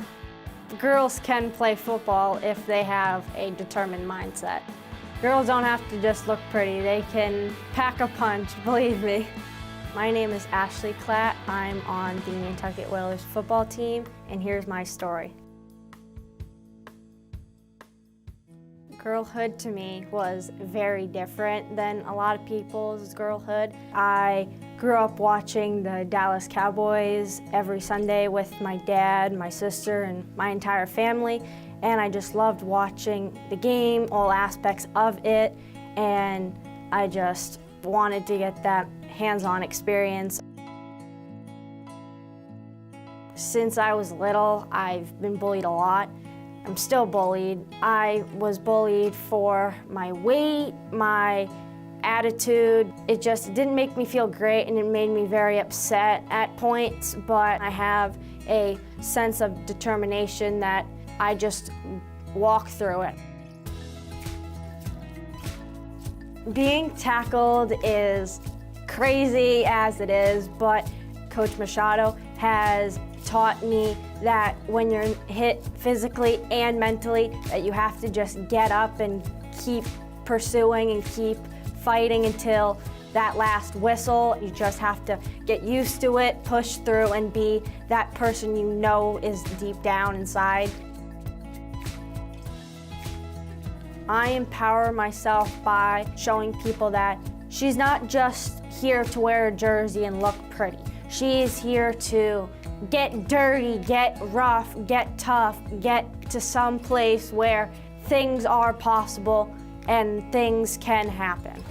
S11: girls can play football if they have a determined mindset. Girls don't have to just look pretty, they can pack a punch, believe me. My name is Ashley Klatt. I'm on the Nantucket Whalers football team, and here's my story. Girlhood to me was very different than a lot of people's girlhood. I grew up watching the Dallas Cowboys every Sunday with my dad, my sister, and my entire family, and I just loved watching the game, all aspects of it, and I just wanted to get that hands-on experience. Since I was little, I've been bullied a lot. I'm still bullied. I was bullied for my weight, my attitude. It just didn't make me feel great, and it made me very upset at points, but I have a sense of determination that I just walk through it. Being tackled is crazy as it is, but Coach Machado has taught me that when you're hit physically and mentally, that you have to just get up and keep pursuing and keep fighting until that last whistle. You just have to get used to it, push through, and be that person you know is deep down inside. I empower myself by showing people that she's not just here to wear a jersey and look pretty. She's here to get dirty, get rough, get tough, get to some place where things are possible and things can happen.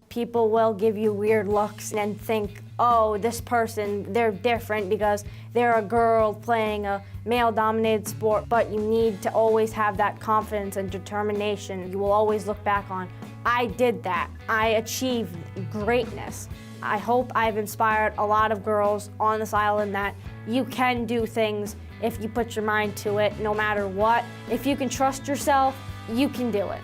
S11: People will give you weird looks and think, oh, this person, they're different because they're a girl playing a male-dominated sport, but you need to always have that confidence and determination. You will always look back on, I did that. I achieved greatness. I hope I've inspired a lot of girls on this island that you can do things if you put your mind to it, no matter what. If you can trust yourself, you can do it.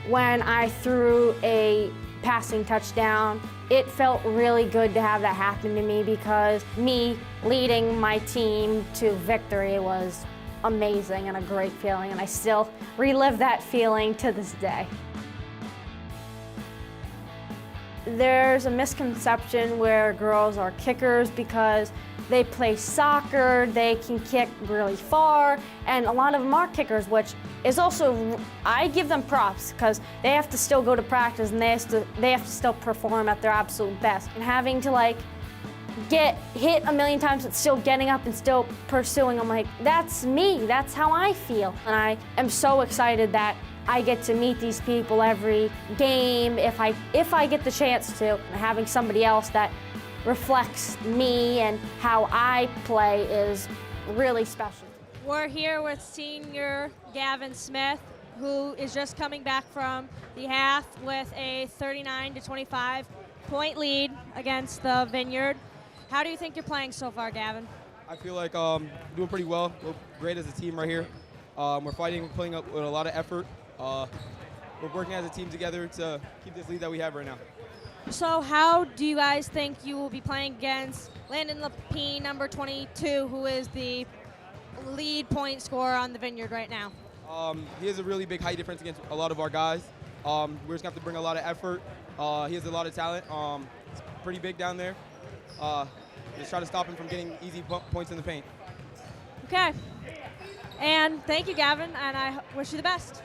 S11: When I threw a passing touchdown, it felt really good to have that happen to me because me leading my team to victory was amazing and a great feeling, and I still relive that feeling to this day. There's a misconception where girls are kickers because they play soccer, they can kick really far, and a lot of them are kickers, which is also, I give them props because they have to still go to practice and they have to still perform at their absolute best. And having to get hit a million times but still getting up and still pursuing, I'm like, that's me, that's how I feel. And I am so excited that I get to meet these people every game if I get the chance to. Having somebody else that reflects me and how I play is really special. We're here with senior Gavin Smith, who is just coming back from the half with a 39-25 point lead against the Vineyard. How do you think you're playing so far, Gavin?
S12: I feel like doing pretty well. We're great as a team right here. We're fighting, we're playing up with a lot of effort. We're working as a team together to keep this lead that we have right now.
S11: So how do you guys think you will be playing against Landon Lapine, number 22, who is the lead point scorer on the Vineyard right now?
S12: He has a really big height difference against a lot of our guys. We're just going to have to bring a lot of effort. He has a lot of talent. He's pretty big down there. Just try to stop him from getting easy points in the paint.
S11: Okay. And thank you, Gavin, and I wish you the best.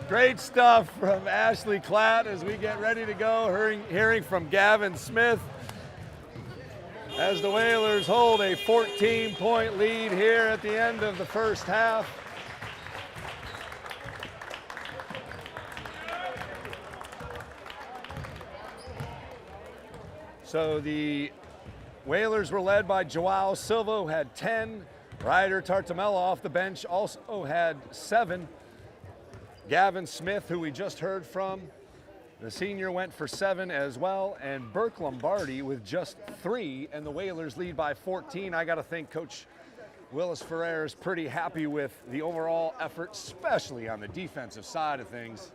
S1: Great stuff from Ashley Klatt as we get ready to go, hearing from Gavin Smith as the Whalers hold a 14-point lead here at the end of the first half. So the Whalers were led by Joao Silva, who had 10. Ryder Tartamella off the bench also had 7. Gavin Smith, who we just heard from, the senior, went for 7 as well, and Burke Lombardi with just 3, and the Whalers lead by 14. I got to think Coach Willis Ferrer is pretty happy with the overall effort, especially on the defensive side of things.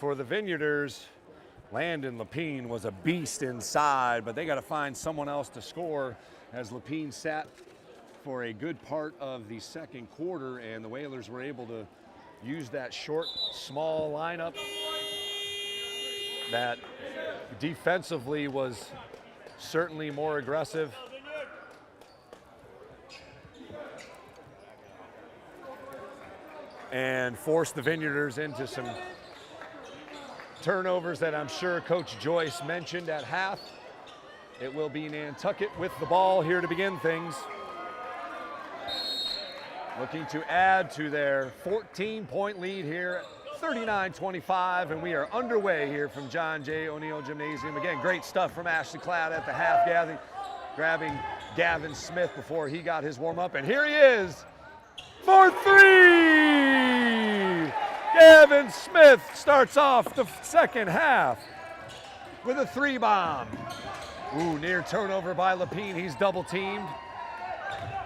S1: for the Vineyarders, Landon Lapine was a beast inside, but they got to find someone else to score as Lapine sat for a good part of the second quarter, and the Whalers were able to use that short, small lineup that defensively was certainly more aggressive. And forced the Vineyarders into some turnovers that I'm sure Coach Joyce mentioned at half. It will be Nantucket with the ball here to begin things. Looking to add to their 14-point lead here, 39-25, and we are underway here from John J. O'Neill Gymnasium. Again, great stuff from Ashley Cloud at the half, grabbing Gavin Smith before he got his warm-up, and here he is for three! Gavin Smith starts off the second half with a three bomb. Ooh, near turnover by Lapine. He's double teamed.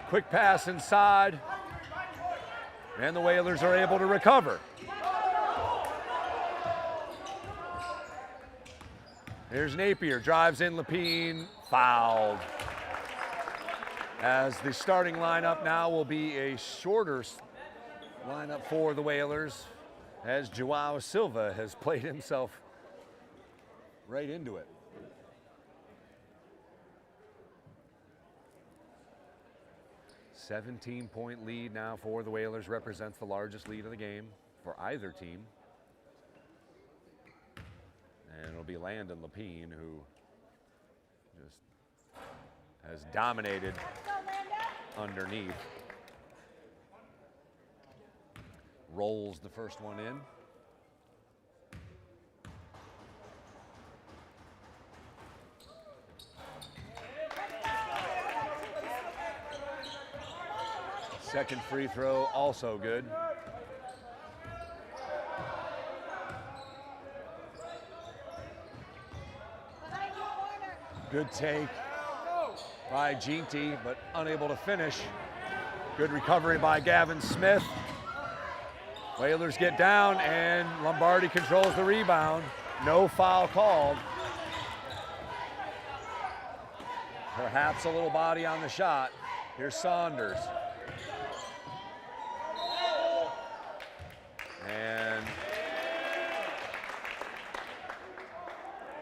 S1: Quick pass inside. And the Whalers are able to recover. Here's Napier, drives in Lapine, fouled. As the starting lineup now will be a shorter lineup for the Whalers, as Joao Silva has played himself right into it. A 17-point lead now for the Whalers, represents the largest lead of the game for either team. And it'll be Landon Lapine, who just has dominated underneath. Rolls the first one in. Second free throw, also good. Good take by Ginty, but unable to finish. Good recovery by Gavin Smith. Whalers get down, and Lombardi controls the rebound. No foul called. Perhaps a little body on the shot. Here's Saunders. And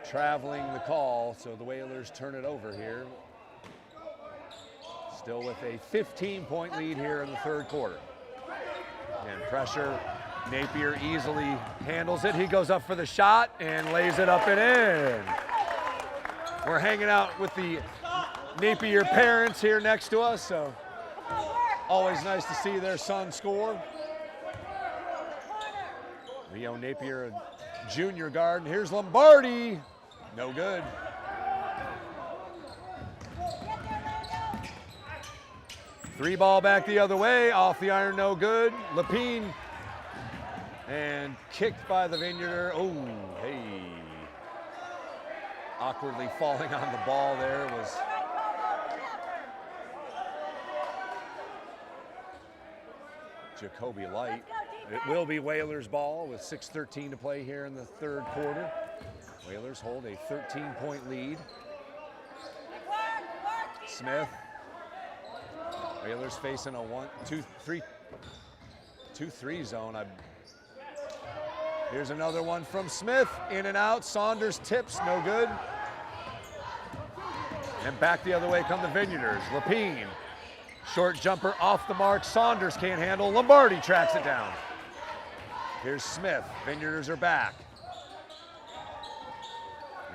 S1: traveling the call, so the Whalers turn it over here. Still with a 15-point lead here in the third quarter. And pressure, Napier easily handles it. He goes up for the shot and lays it up and in. We're hanging out with the Napier parents here next to us, so always nice to see their son score. Leo Napier, a junior guard, and here's Lombardi. No good. Three ball back the other way, off the iron, no good. Lapine, and kicked by the Vineyarder. Oh, hey. Awkwardly falling on the ball there was Jacoby Light. It will be Whalers ball with 6:13 to play here in the third quarter. Whalers hold a 13-point lead. Smith. Whalers facing a 2-3 zone. Here's another one from Smith, in and out. Saunders tips, no good. And back the other way come the Vineyarders. Lapine, short jumper off the mark. Saunders can't handle. Lombardi tracks it down. Here's Smith. Vineyarders are back.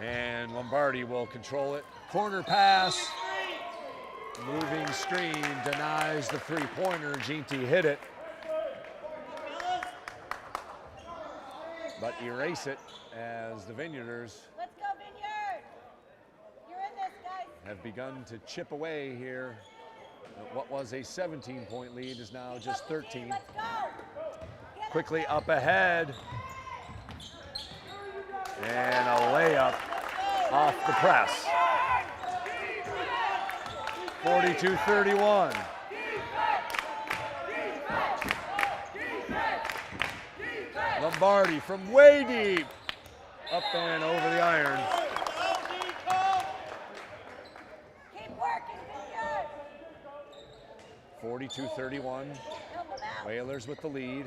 S1: And Lombardi will control it. Corner pass. Moving screen denies the three-pointer. Ginty hit it. But erase it as the Vineyarders have begun to chip away here. What was a 17-point lead is now just 13. Quickly up ahead. And a layup off the press. 42-31. Lombardi from way deep. Up and over the iron.
S6: Keep working, Vineyard.
S1: 42-31. Whalers with the lead.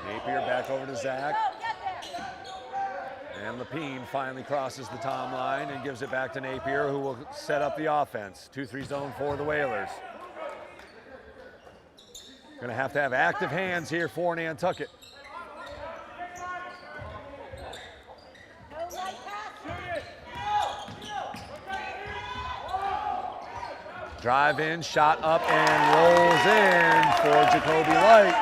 S1: Napier back over to Zach. And Lapine finally crosses the Tom line and gives it back to Napier, who will set up the offense. 2-3 zone for the Whalers. Going to have active hands here for Nantucket. Drive in, shot up, and rolls in for Jacoby Light.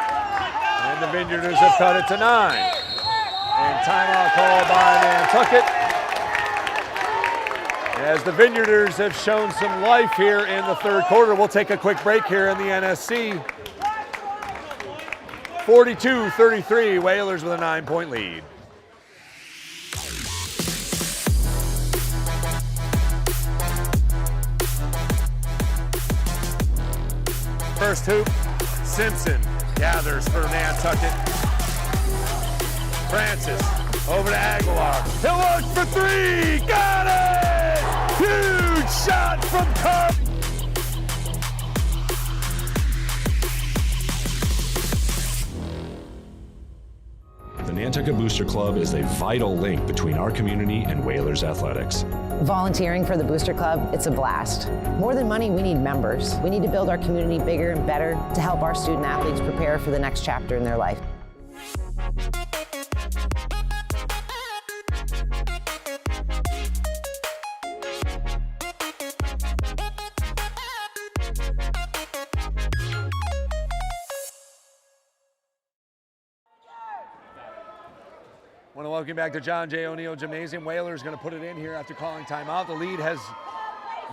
S1: And the Vineyarders have cut it to 9. And timeout call by Nantucket. As the Vineyarders have shown some life here in the third quarter. We'll take a quick break here in the NSC. 42-33, Whalers with a 9-point lead. First hoop, Simpson gathers for Nantucket. Francis over to Aguilar. He'll look for 3, got it! Huge shot from Carp.
S4: The Nantucket Booster Club is a vital link between our community and Whalers athletics.
S8: Volunteering for the Booster Club, it's a blast. More than money, we need members. We need to build our community bigger and better to help our student athletes prepare for the next chapter in their life.
S1: I want to welcome you back to John J. O'Neill Gymnasium. Whalers going to put it in here after calling timeout. The lead has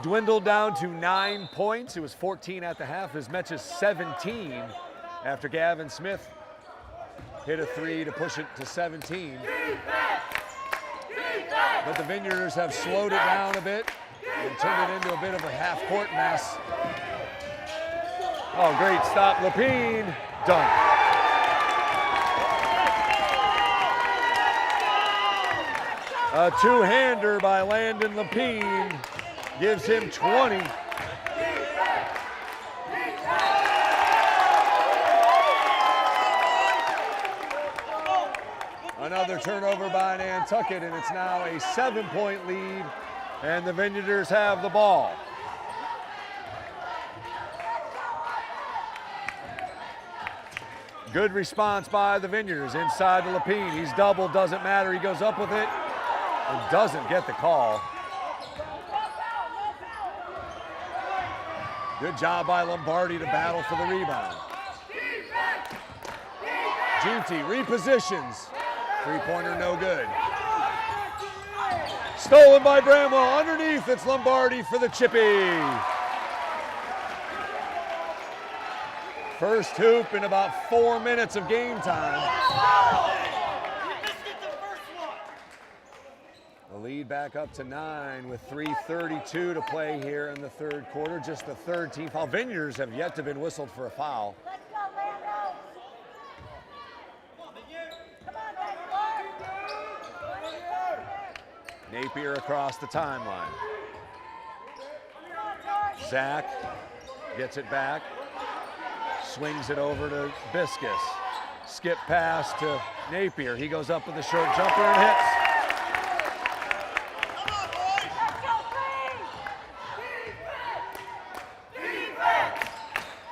S1: dwindled down to 9 points. It was 14 at the half. As much as 17 after Gavin Smith hit a 3 to push it to 17. But the Vineyarders have slowed it down a bit and turned it into a bit of a half-court mess. Oh, great stop. Lapine, dunk. A two-hander by Landon Lapine gives him 20. Another turnover by Nantucket, and it's now a 7-point lead, and the Vineyarders have the ball. Good response by the Vineyarders inside to Lapine. He's doubled, doesn't matter. He goes up with it and doesn't get the call. Good job by Lombardi to battle for the rebound. Ginty repositions. Three-pointer no good. Stolen by Bramwell. Underneath, it's Lombardi for the chippy. First hoop in about 4 minutes of game time. The lead back up to 9 with 3:32 to play here in the third quarter. Just the third team foul. Vineyarders have yet to been whistled for a foul. Napier across the timeline. Zach gets it back. Swings it over to Biscus. Skip pass to Napier. He goes up with a short jumper and hits.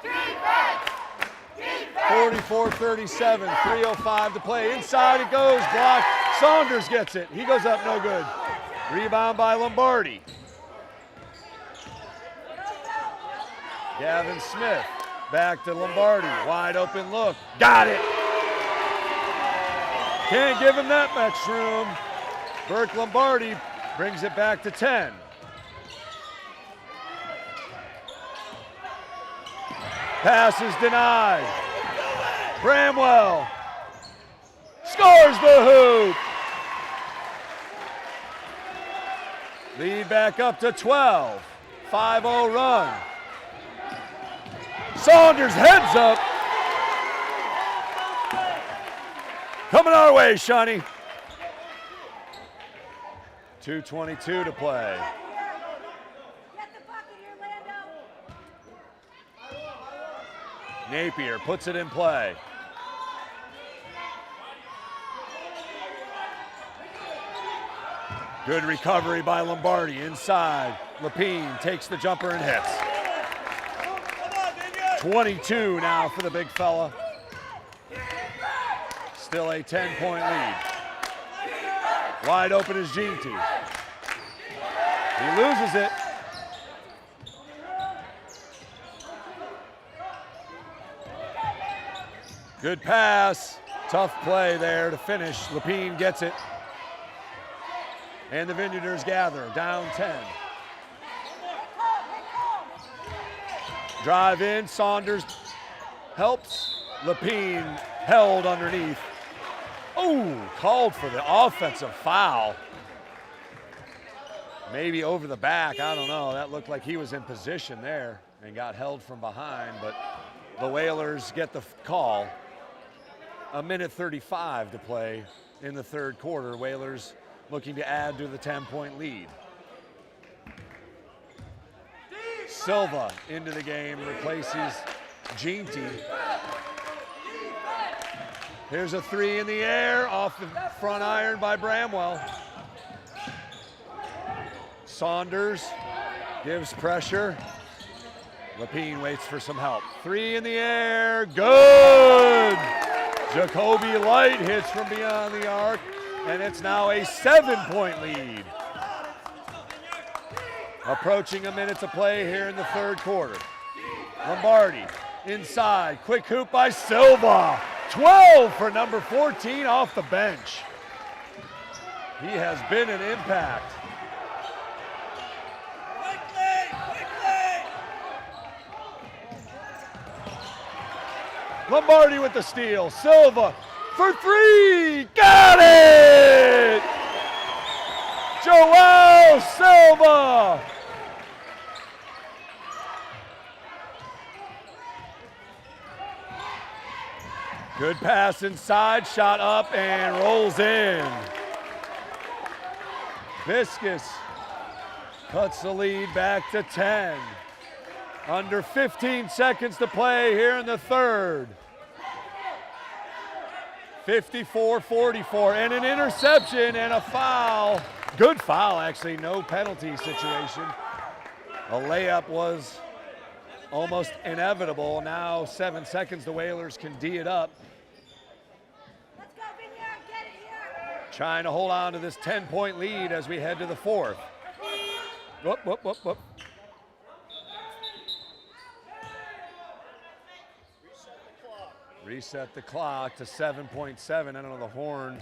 S1: Defense! 44-37, 3:05 to play. Inside it goes, blocked. Saunders gets it. He goes up, no good. Rebound by Lombardi. Gavin Smith. Back to Lombardi, wide open look, got it! Can't give him that much room. Burke Lombardi brings it back to 10. Pass is denied. Bramwell scores the hoop. Lead back up to 12. 5-0 run. Saunders heads up. Coming our way, Shawnee. 2:22 to play. Napier puts it in play. Good recovery by Lombardi inside. Lapine takes the jumper and hits. 22 now for the big fella. Still a 10-point lead. Wide open is Ginty. He loses it. Good pass. Tough play there to finish. Lapine gets it. And the Vineyarders gather, down 10. Drive in, Saunders helps. Lapine held underneath. Oh, called for the offensive foul. Maybe over the back, I don't know. That looked like he was in position there and got held from behind, but the Whalers get the call. 1:35 to play in the third quarter. Whalers looking to add to the 10-point lead. Silva into the game, replaces Ginty. Here's a three in the air, off the front iron by Bramwell. Saunders gives pressure. Lapine waits for some help. Three in the air, good! Jacoby Light hits from beyond the arc, and it's now a 7-point lead. Approaching a minute to play here in the third quarter. Lombardi inside, quick hoop by Silva. 12 for number 14 off the bench. He has been an impact. Lombardi with the steal. Silva for three. Got it! Joel Silva. Good pass inside, shot up and rolls in. Viscus cuts the lead back to 10. Under 15 seconds to play here in the third. 54-44, and an interception and a foul. Good foul, actually, no penalty situation. A layup was almost inevitable. Now 7 seconds, the Whalers can D it up.
S6: Let's go, Vineyard, get it here.
S1: Trying to hold on to this 10-point lead as we head to the fourth. Whoop, whoop, whoop, whoop. Reset the clock to 7.7. I don't know the horn.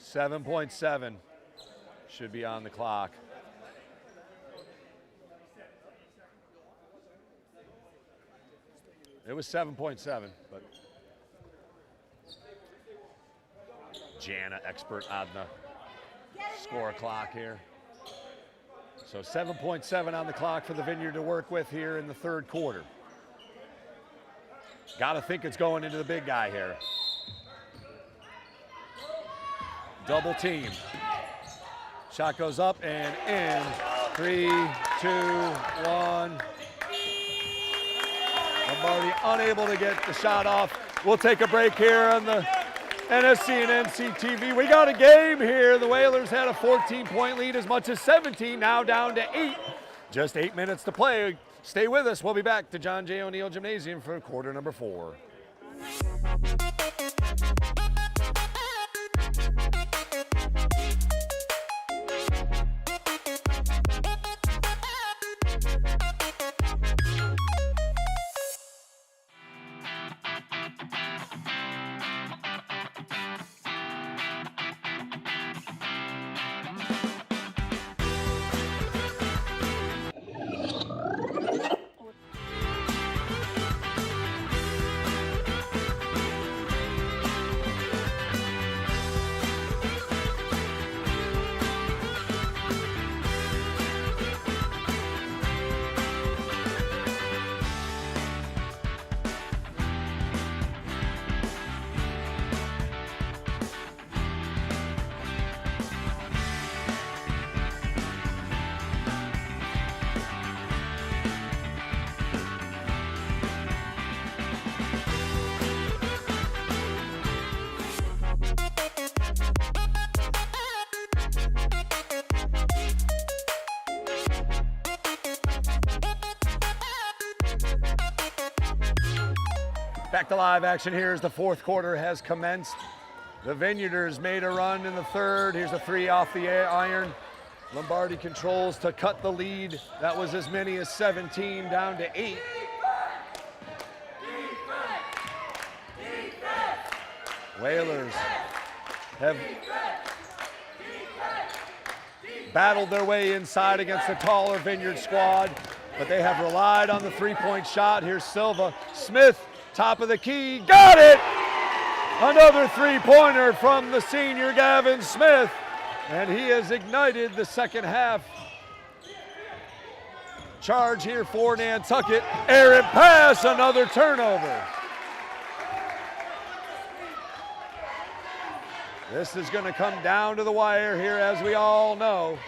S1: $7.7 should be on the clock. It was 7.7, but Jana, expert on the score clock here. So 7.7 on the clock for the Vineyard to work with here in the third quarter. Got to think it's going into the big guy here. Double team. Shot goes up and in. 3, 2, 1. Lombardi unable to get the shot off. We'll take a break here on the NSC and NCTV. We got a game here. The Whalers had a 14-point lead, as much as 17, now down to 8. Just 8 minutes to play. Stay with us. We'll be back to John J. O'Neill Gymnasium for quarter number 4. Back to live action here as the fourth quarter has commenced. The Vineyarders made a run in the third. Here's a three off the iron. Lombardi controls to cut the lead. That was as many as 17 down to 8. Whalers have battled their way inside against the taller Vineyard squad, but they have relied on the three-point shot. Here's Silva. Smith, top of the key, got it! Another three-pointer from the senior Gavin Smith, and he has ignited the second half charge here for Nantucket. Errant pass, another turnover. This is going to come down to the wire here, as we all know.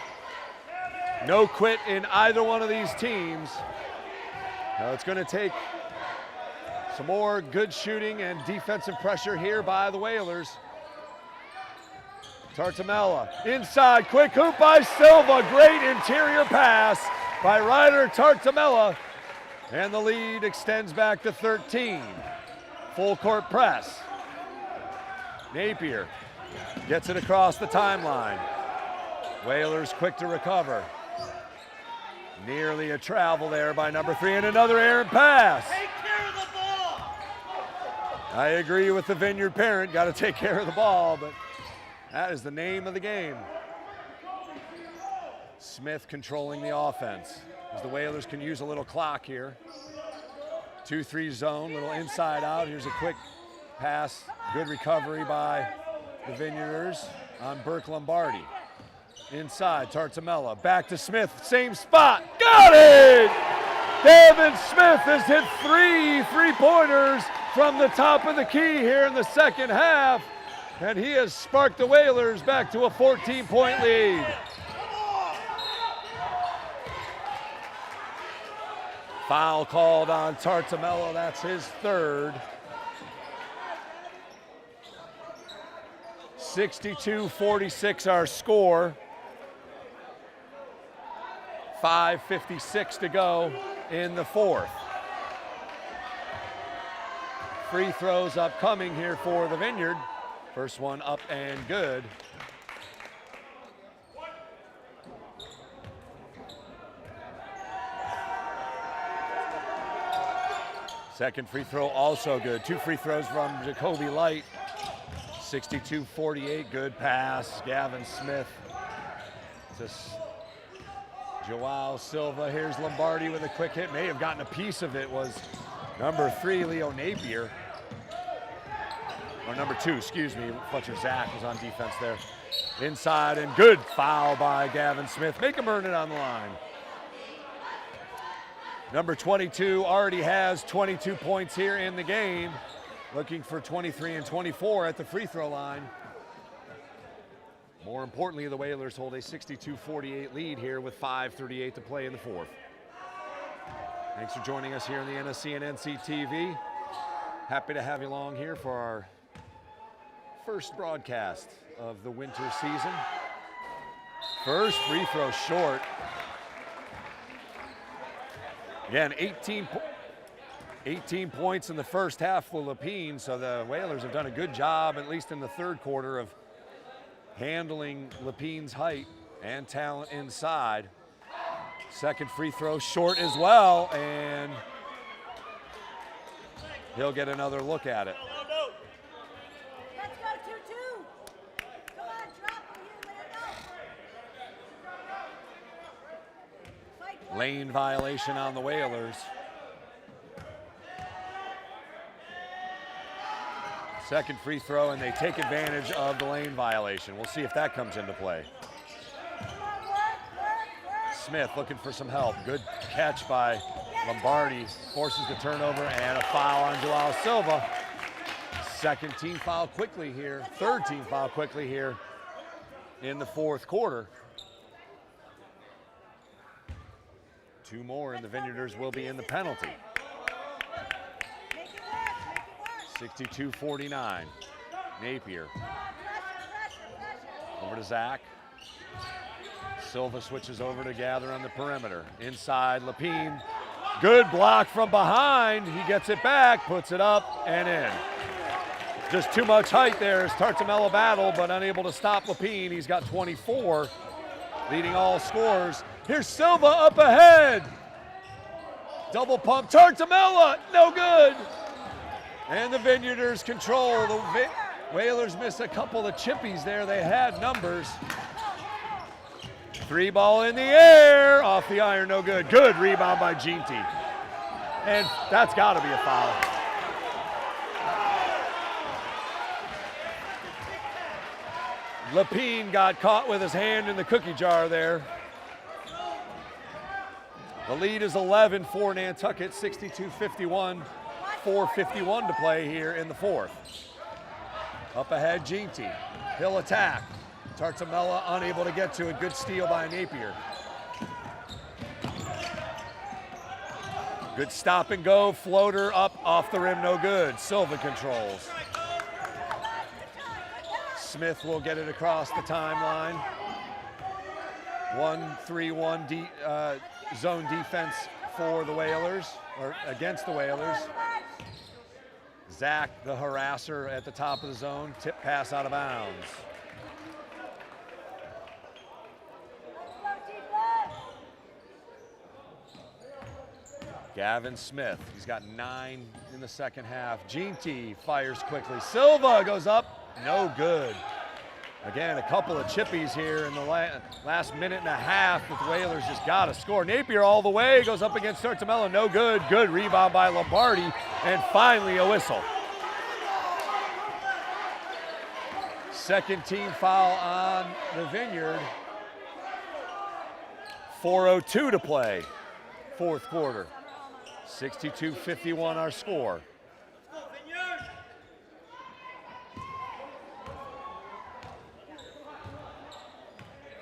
S1: No quit in either one of these teams. Now it's going to take some more good shooting and defensive pressure here by the Whalers. Tartamella inside, quick hoop by Silva. Great interior pass by Ryder Tartamella. And the lead extends back to 13. Full court press. Napier gets it across the timeline. Whalers quick to recover. Nearly a travel there by number 3, and another errant pass.
S7: Take care of the ball.
S1: I agree with the Vineyard parent, got to take care of the ball, but that is the name of the game. Smith controlling the offense as the Whalers can use a little clock here. 2-3 zone, little inside out. Here's a quick pass, good recovery by the Vineyarders on Burke Lombardi. Inside, Tartamella, back to Smith, same spot, got it! Gavin Smith has hit 3 3-pointers from the top of the key here in the second half, and he has sparked the Whalers back to a 14-point lead. Foul called on Tartamella, that's his third. 62-46 our score. 5:56 to go in the fourth. Free throws upcoming here for the Vineyard. First one up and good. Second free throw also good. 2 free throws from Jacoby Light. 62-48, good pass. Gavin Smith to Joao Silva. Here's Lombardi with a quick hit. May have gotten a piece of it, was number 3, Leo Napier. Or number 2, excuse me. Fletcher Zach was on defense there. Inside, and good foul by Gavin Smith. Make him earn it on the line. Number 22 already has 22 points here in the game. Looking for 23 and 24 at the free throw line. More importantly, the Whalers hold a 62-48 lead here with 5:38 to play in the fourth. Thanks for joining us here in the NSC and NCTV. Happy to have you along here for our first broadcast of the winter season. First free throw short. Again, 18 points in the first half for Lapine, so the Whalers have done a good job, at least in the third quarter, of handling Lapine's height and talent inside. Second free throw short as well, and he'll get another look at it.
S6: Let's go 2-2. Come on, drop it here,
S1: Lane violation on the Whalers. Second free throw, and they take advantage of the lane violation. We'll see if that comes into play. Smith looking for some help. Good catch by Lombardi. Forces the turnover and a foul on Joao Silva. Second team foul quickly here. Third team foul quickly here in the fourth quarter. 2 more, and the Vineyarders will be in the penalty. 62-49. Napier. Over to Zach. Silva switches over to gather on the perimeter. Inside, Lapine. Good block from behind. He gets it back, puts it up and in. Just too much height there as Tartamella battle, but unable to stop Lapine. He's got 24, leading all scorers. Here's Silva up ahead. Double pump, Tartamella, no good. And the Vineyarders control. The Whalers miss a couple of chippies there. They had numbers. 3 ball in the air, off the iron, no good. Good rebound by Ginty. And that's gotta be a foul. Lapine got caught with his hand in the cookie jar there. The lead is 11 for Nantucket, 62-51, 4:51 to play here in the fourth. Up ahead, Ginty. He'll attack. Tartamella unable to get to it. Good steal by Napier. Good stop and go. Floater up off the rim, no good. Silva controls. Smith will get it across the timeline. 1-3-1 zone defense for the Whalers, or against the Whalers. Zach, the harasser at the top of the zone. Tip pass out of bounds. Gavin Smith, he's got 9 in the second half. Ginty fires quickly. Silva goes up, no good. Again, a couple of chippies here in the last minute and a half, but the Whalers just got to score. Napier all the way, goes up against Tartamella, no good. Good rebound by Lombardi, and finally a whistle. Second team foul on the Vineyard. 4:02 to play, fourth quarter. 62-51 our score.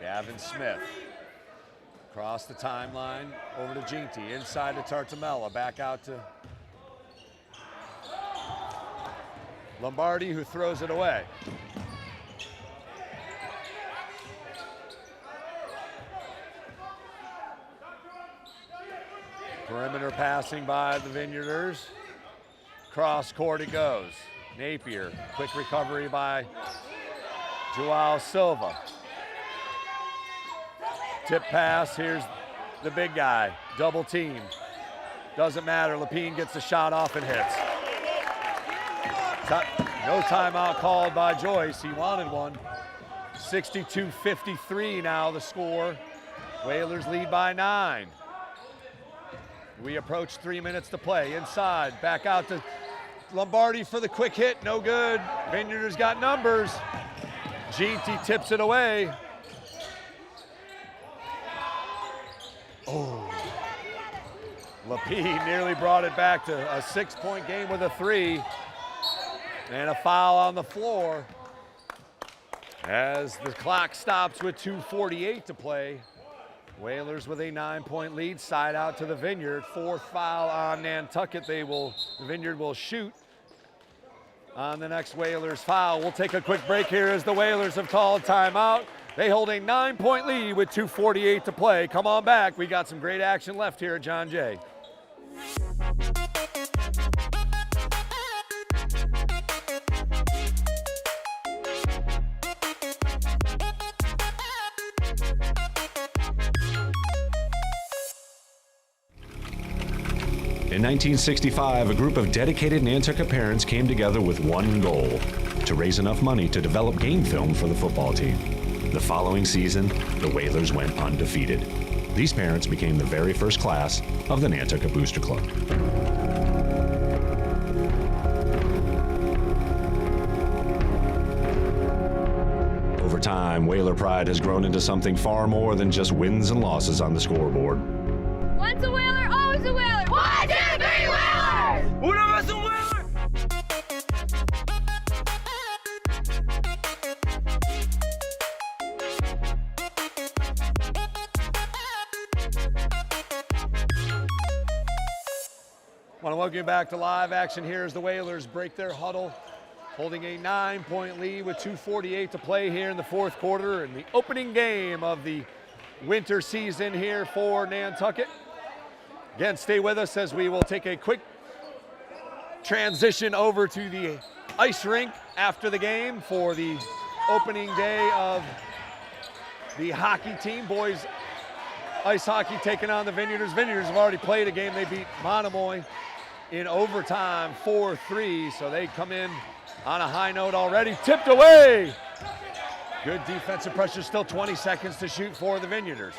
S1: Gavin Smith across the timeline over to Ginty, inside to Tartamella, back out to Lombardi, who throws it away. Perimeter passing by the Vineyarders. Cross court it goes. Napier, quick recovery by Joao Silva. Tip pass, here's the big guy, double team. Doesn't matter, Lapine gets the shot off and hits. No timeout called by Joyce, he wanted one. 62-53 now the score. Whalers lead by 9. We approach 3 minutes to play. Inside, back out to Lombardi for the quick hit, no good. Vineyarders got numbers. Ginty tips it away. Oh. Lapine nearly brought it back to a 6-point game with a 3. And a foul on the floor as the clock stops with 2:48 to play. Whalers with a 9-point lead, side out to the Vineyard. 4th foul on Nantucket. The Vineyard will shoot on the next Whalers foul. We'll take a quick break here as the Whalers have called timeout. They hold a 9-point lead with 2:48 to play. Come on back. We got some great action left here at John Jay.
S4: In 1965, a group of dedicated Nantucket parents came together with one goal: to raise enough money to develop game film for the football team. The following season, the Whalers went undefeated. These parents became the very first class of the Nantucket Booster Club. Over time, Whaler pride has grown into something far more than just wins and losses on the scoreboard.
S6: Once a Whaler, always a Whaler. 1, 2, 3, Whalers!
S7: Una vez un Whaler!
S1: Want to welcome you back to live action here as the Whalers break their huddle, holding a 9-point lead with 2:48 to play here in the fourth quarter in the opening game of the winter season here for Nantucket. Again, stay with us as we will take a quick transition over to the ice rink after the game for the opening day of the hockey team. Boys ice hockey taking on the Vineyarders. Vineyarders have already played a game. They beat Monomoy in overtime 4-3, so they come in on a high note already. Tipped away. Good defensive pressure, still 20 seconds to shoot for the Vineyarders.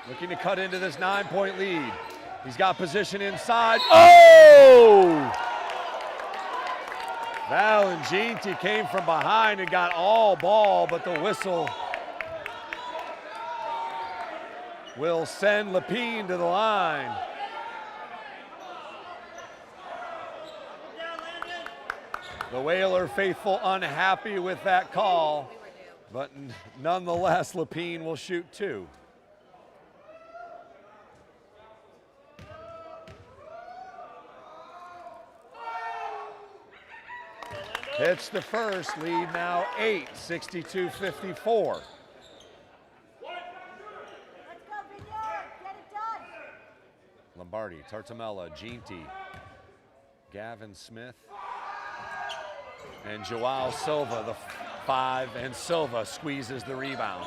S1: Looking to cut into this 9-point lead. He's got position inside. Oh! Valenginti came from behind and got all ball, but the whistle will send Lapine to the line. The Whaler faithful unhappy with that call, but nonetheless, Lapine will shoot 2. Hits the first, lead now 8, 62-54. Lombardi, Tartamella, Ginty, Gavin Smith, and Joao Silva, the 5, and Silva squeezes the rebound.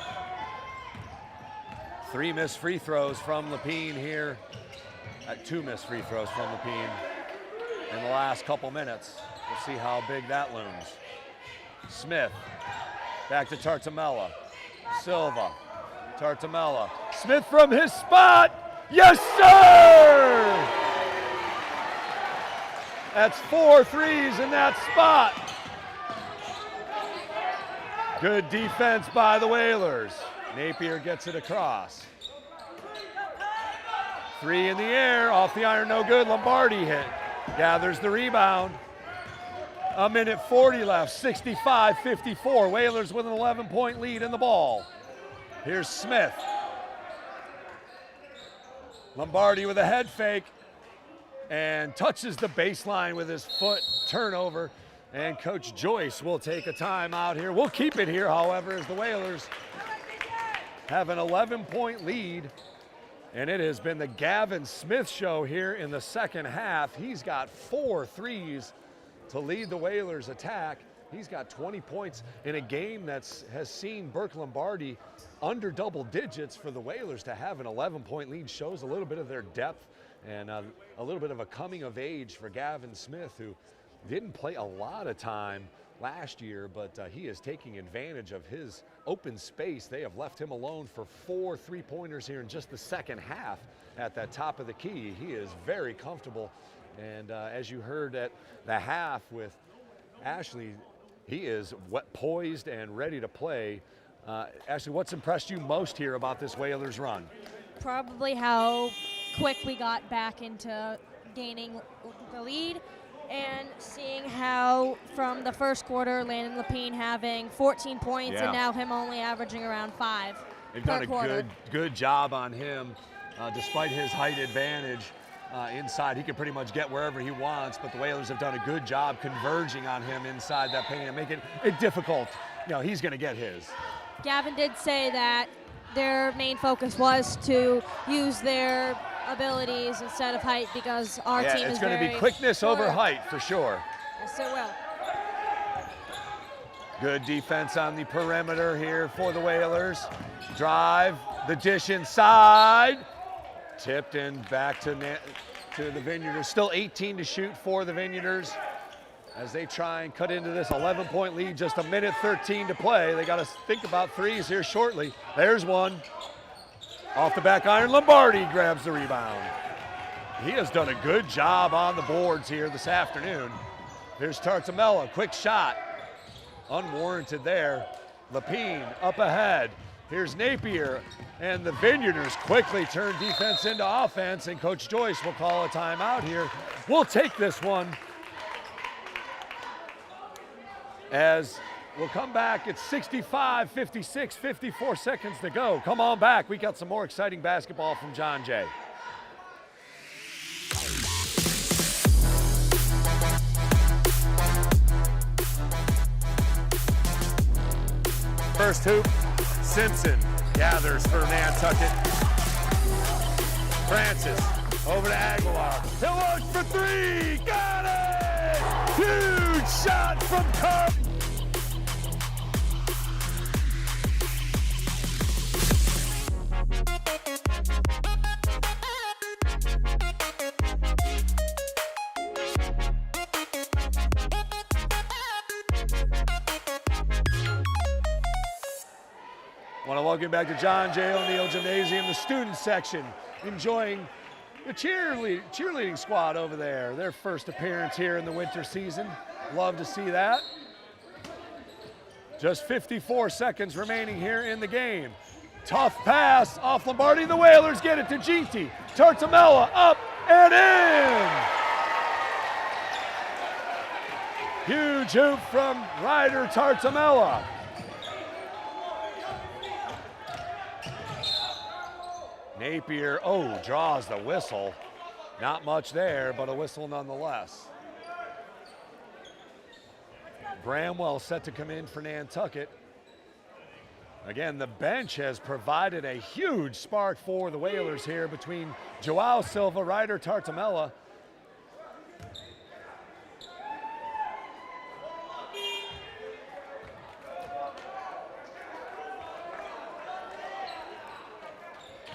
S1: 3 missed free throws from Lapine here. 2 missed free throws from Lapine in the last couple minutes. We'll see how big that looms. Smith, back to Tartamella. Silva, Tartamella. Smith from his spot. Yes, sir! That's 4 threes in that spot. Good defense by the Whalers. Napier gets it across. 3 in the air, off the iron, no good. Lombardi hit, gathers the rebound. 1:40 left, 65-54. Whalers with an 11-point lead in the ball. Here's Smith. Lombardi with a head fake and touches the baseline with his foot. Turnover, and Coach Joyce will take a timeout here. We'll keep it here, however, as the Whalers have an 11-point lead, and it has been the Gavin Smith show here in the second half. He's got 4 threes to lead the Whalers' attack. He's got 20 points in a game that has seen Burke Lombardi under double digits. For the Whalers to have an 11-point lead shows a little bit of their depth and a little bit of a coming of age for Gavin Smith, who didn't play a lot of time last year, but he is taking advantage of his open space. They have left him alone for 4 3-pointers here in just the second half at that top of the key. He is very comfortable, and as you heard at the half with Ashley, he is poised and ready to play. Ashley, what's impressed you most here about this Whalers run?
S11: Probably how quick we got back into gaining the lead, and seeing how from the first quarter, Landon Lapine having 14 points and now him only averaging around 5
S1: They've
S11: per
S1: done
S11: quarter.
S1: a good job on him, despite his height advantage. Inside, he can pretty much get wherever he wants, but the Whalers have done a good job converging on him inside that paint and making it difficult. You know, he's going to get his.
S11: Gavin did say that their main focus was to use their abilities instead of height, because our team is
S1: it's going to be quickness over height for sure.
S11: Yes, it will.
S1: Good defense on the perimeter here for the Whalers. Drive, the dish inside. Tipped in back to the Vineyarders. Still 18 to shoot for the Vineyarders as they try and cut into this 11-point lead. Just 1:13 to play. They got to think about threes here shortly. There's one. Off the back iron, Lombardi grabs the rebound. He has done a good job on the boards here this afternoon. Here's Tartamella, quick shot. Unwarranted there. Lapine up ahead. Here's Napier, and the Vineyarders quickly turn defense into offense, and Coach Joyce will call a timeout here. We'll take this one as we'll come back. It's 65-56, 54 seconds to go. Come on back. We got some more exciting basketball from John Jay. First hoop, Simpson gathers for Nantucket. Francis over to Aguilar. He'll look for three. Got it! Huge shot from Cup. Want to welcome back to John J. O'Neill Gymnasium, the student section, enjoying the cheerleading squad over there. Their first appearance here in the winter season. Love to see that. Just 54 seconds remaining here in the game. Tough pass off Lombardi. The Whalers get it to Ginty. Tartamella up and in. Huge hoop from Ryder Tartamella. Napier, draws the whistle. Not much there, but a whistle nonetheless. Bramwell set to come in for Nantucket. Again, the bench has provided a huge spark for the Whalers here between Joao Silva, Ryder Tartamella.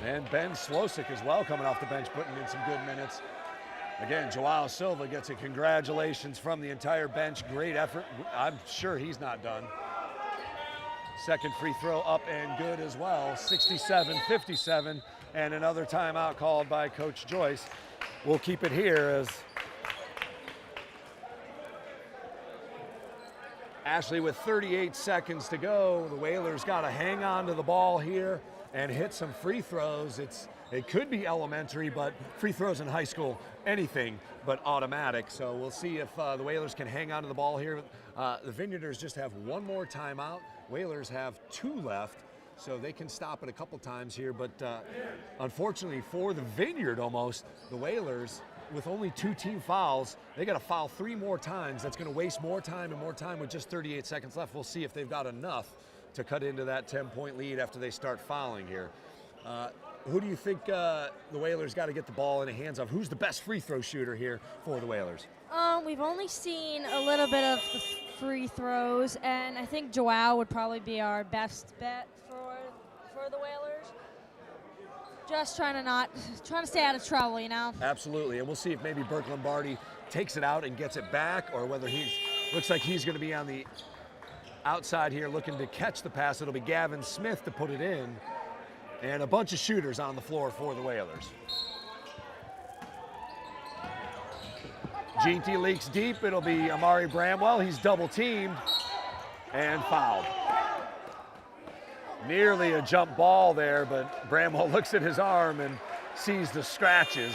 S1: And Ben Slosik as well coming off the bench, putting in some good minutes. Again, Joao Silva gets a congratulations from the entire bench. Great effort. I'm sure he's not done. Second free throw up and good as well. 67-57, and another timeout called by Coach Joyce. We'll keep it here as Ashley with 38 seconds to go. The Whalers got to hang on to the ball here and hit some free throws. It could be elementary, but free throws in high school, anything but automatic. So we'll see if the Whalers can hang on to the ball here. The Vineyarders just have one more timeout. Whalers have 2 left, so they can stop it a couple times here. But unfortunately for the Vineyard almost, the Whalers, with only 2 team fouls, they got to foul 3 more times. That's going to waste more time and more time with just 38 seconds left. We'll see if they've got enough to cut into that 10-point lead after they start fouling here. Who do you think the Whalers got to get the ball in the hands of? Who's the best free throw shooter here for the Whalers?
S11: We've only seen a little bit of the free throws, and I think Joao would probably be our best bet for the Whalers. Just trying to stay out of trouble, you know?
S1: Absolutely, and we'll see if maybe Burke Lombardi takes it out and gets it back, or whether looks like he's going to be on the outside here looking to catch the pass. It'll be Gavin Smith to put it in. And a bunch of shooters on the floor for the Whalers. Ginty leaks deep. It'll be Amari Bramwell. He's double teamed and fouled. Nearly a jump ball there, but Bramwell looks at his arm and sees the scratches.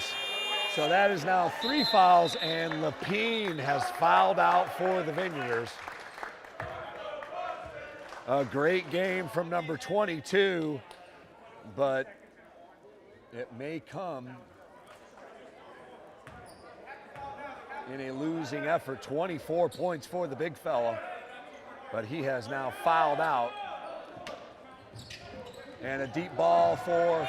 S1: So that is now 3 fouls, and Lapine has fouled out for the Vineyarders. A great game from number 22, but it may come in a losing effort. 24 points for the big fella, but he has now fouled out. And a deep ball for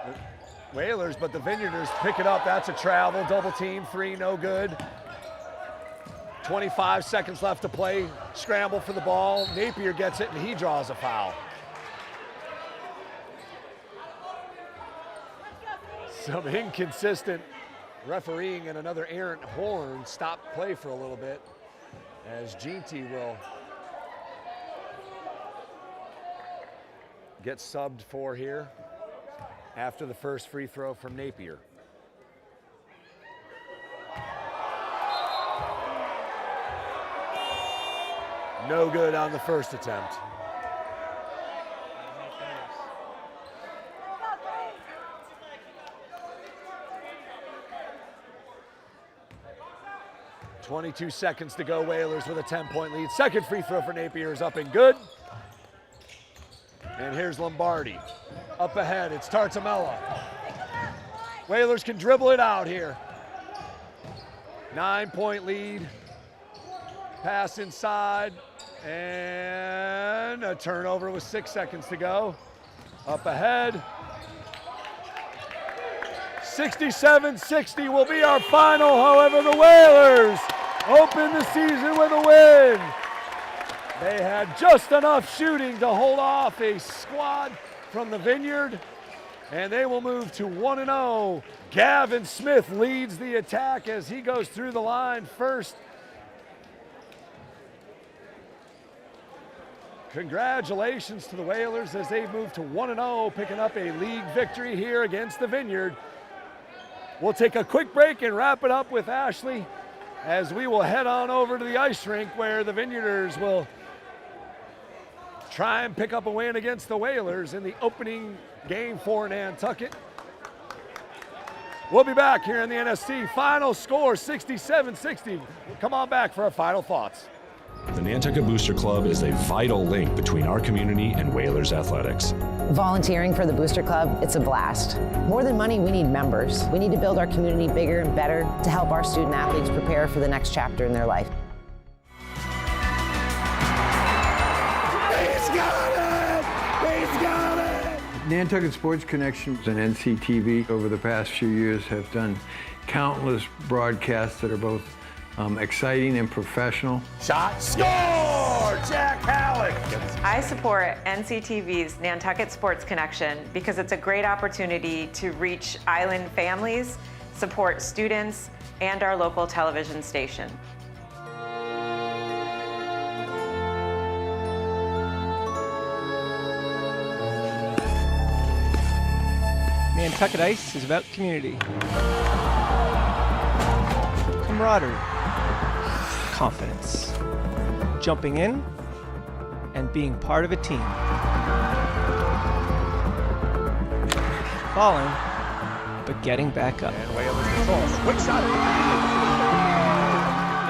S1: the Whalers, but the Vineyarders pick it up. That's a travel, double team, 3, no good. 25 seconds left to play. Scramble for the ball. Napier gets it, and he draws a foul. Some inconsistent refereeing, and another errant horn stopped play for a little bit as Ginty will get subbed for here after the first free throw from Napier. No good on the first attempt. .22 seconds to go. Whalers with a 10-point lead. Second free throw for Napier is up and good. And here's Lombardi. Up ahead, it's Tartamella. Whalers can dribble it out here. 9-point lead. Pass inside, and a turnover with 6 seconds to go. Up ahead. 67-60 will be our final. However, the Whalers open the season with a win. They had just enough shooting to hold off a squad from the Vineyard, and they will move to 1-0. Gavin Smith leads the attack as he goes through the line first. Congratulations to the Whalers as they move to 1-0, picking up a league victory here against the Vineyard. We'll take a quick break and wrap it up with Ashley as we will head on over to the ice rink where the Vineyarders will try and pick up a win against the Whalers in the opening game for Nantucket. We'll be back here in the NSC. Final score, 67-60. Come on back for our final thoughts.
S4: The Nantucket Booster Club is a vital link between our community and Whalers athletics.
S8: Volunteering for the Booster Club, it's a blast. More than money, we need members. We need to build our community bigger and better to help our student athletes prepare for the next chapter in their life.
S7: He's got it! He's got it!
S9: Nantucket Sports Connection and NCTV over the past few years have done countless broadcasts that are both exciting and professional.
S1: Shot, score! Jack Halleck!
S10: I support NCTV's Nantucket Sports Connection because it's a great opportunity to reach island families, support students, and our local television station.
S5: Nantucket Ice is about community, camaraderie, confidence, jumping in, and being part of a team. Falling, but getting back up.
S1: And Whalers control. Quick shot.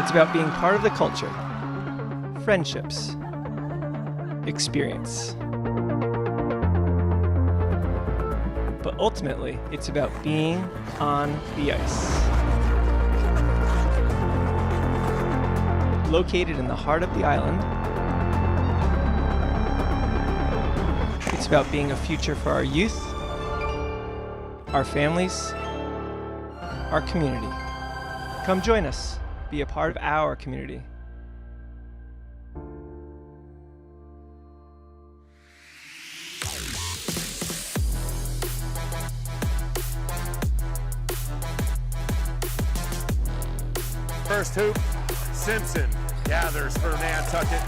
S5: It's about being part of the culture, friendships, experience. But ultimately, it's about being on the ice. Located in the heart of the island, it's about being a future for our youth, our families, our community. Come join us, be a part of our community.
S1: First hoop, Simpson gathers for Nantucket.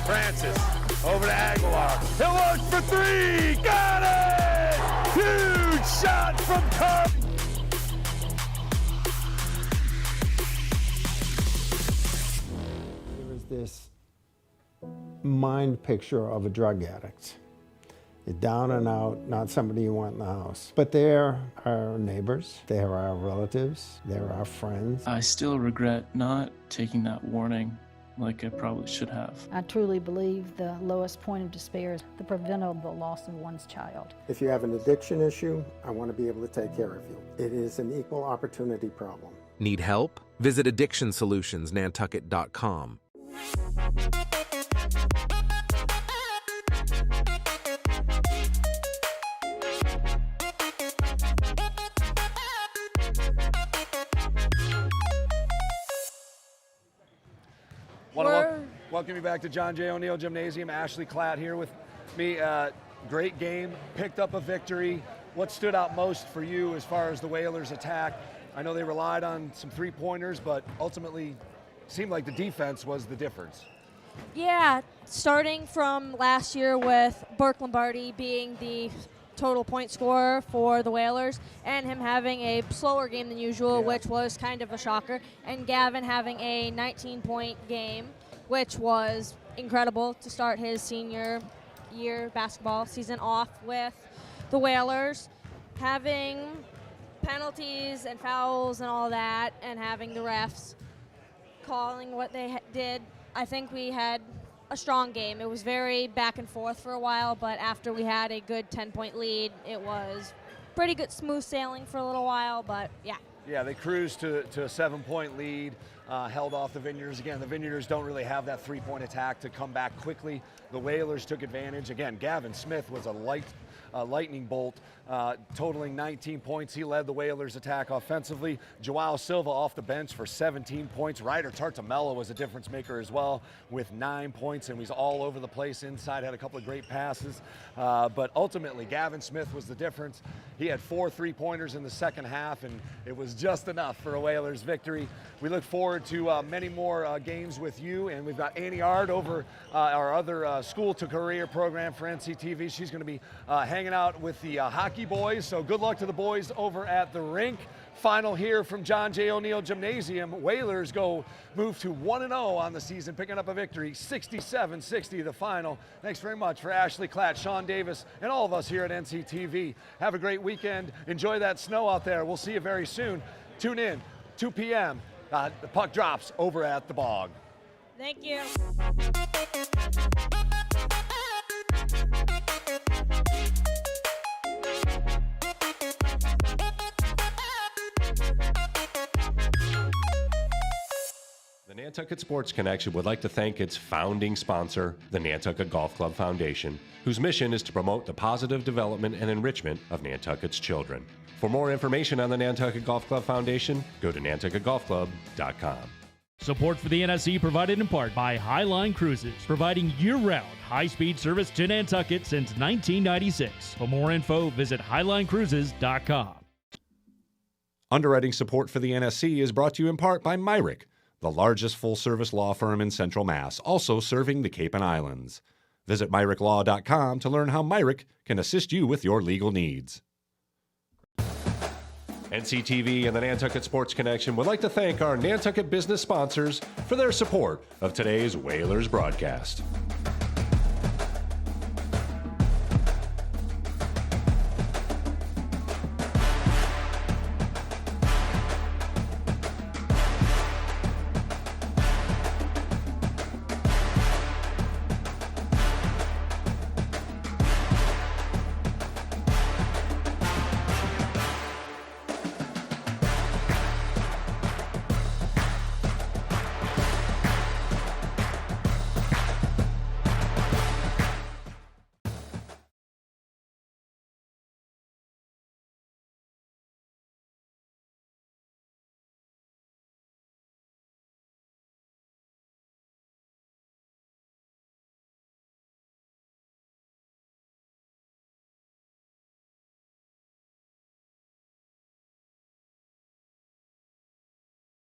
S1: Francis over to Aguilar. He'll look for three. Got it! Huge shot from Carp.
S13: There was this mind picture of a drug addict. Down and out, not somebody you want in the house. But they're our neighbors, they're our relatives, they're our friends.
S14: I still regret not taking that warning like I probably should have.
S15: I truly believe the lowest point of despair is the preventable loss of one's child.
S13: If you have an addiction issue, I want to be able to take care of you. It is an equal opportunity problem.
S16: Need help? Visit addictionsolutionsnantucket.com.
S1: Want to welcome you back to John J. O'Neill Gymnasium. Ashley Klatt here with me. Great game, picked up a victory. What stood out most for you as far as the Whalers' attack? I know they relied on some three-pointers, but ultimately seemed like the defense was the difference.
S11: Yeah, starting from last year with Burke Lombardi being the total point scorer for the Whalers and him having a slower game than usual, which was kind of a shocker, and Gavin having a 19-point game, which was incredible to start his senior year basketball season off with the Whalers, having penalties and fouls and all that, and having the refs calling what they did. I think we had a strong game. It was very back and forth for a while, but after we had a good 10-point lead, it was pretty good smooth sailing for a little while, but yeah,
S1: Yeah, they cruised to a 7-point lead, held off the Vineyarders. Again, the Vineyarders don't really have that three-point attack to come back quickly. The Whalers took advantage. Again, Gavin Smith was a lightning bolt, totaling 19 points. He led the Whalers' attack offensively. Joao Silva off the bench for 17 points. Ryder Tartamella was a difference maker as well with 9 points, and was all over the place inside, had a couple of great passes. But ultimately, Gavin Smith was the difference. He had 4 3-pointers in the second half, and it was just enough for a Whalers victory. We look forward to many more games with you, and we've got Annie Ard over our other school to career program for NCTV. She's going to be hanging out with the hockey boys, so good luck to the boys over at the rink. Final here from John J. O'Neill Gymnasium. Whalers move to 1-0 on the season, picking up a victory, 67-60 the final. Thanks very much for Ashley Klatt, Sean Davis, and all of us here at NCTV. Have a great weekend. Enjoy that snow out there. We'll see you very soon. Tune in, 2 p.m. The puck drops over at the Bog.
S11: Thank you.
S2: The Nantucket Sports Connection would like to thank its founding sponsor, the Nantucket Golf Club Foundation, whose mission is to promote the positive development and enrichment of Nantucket's children. For more information on the Nantucket Golf Club Foundation, go to nantucketgolfclub.com.
S3: Support for the NSC provided in part by Highline Cruises, providing year-round high-speed service to Nantucket since 1996. For more info, visit highlinecruises.com.
S4: Underwriting support for the NSC is brought to you in part by Myrick, the largest full-service law firm in Central Mass, also serving the Cape and Islands. Visit MyrickLaw.com to learn how Myrick can assist you with your legal needs.
S2: NCTV and the Nantucket Sports Connection would like to thank our Nantucket business sponsors for their support of today's Whalers broadcast.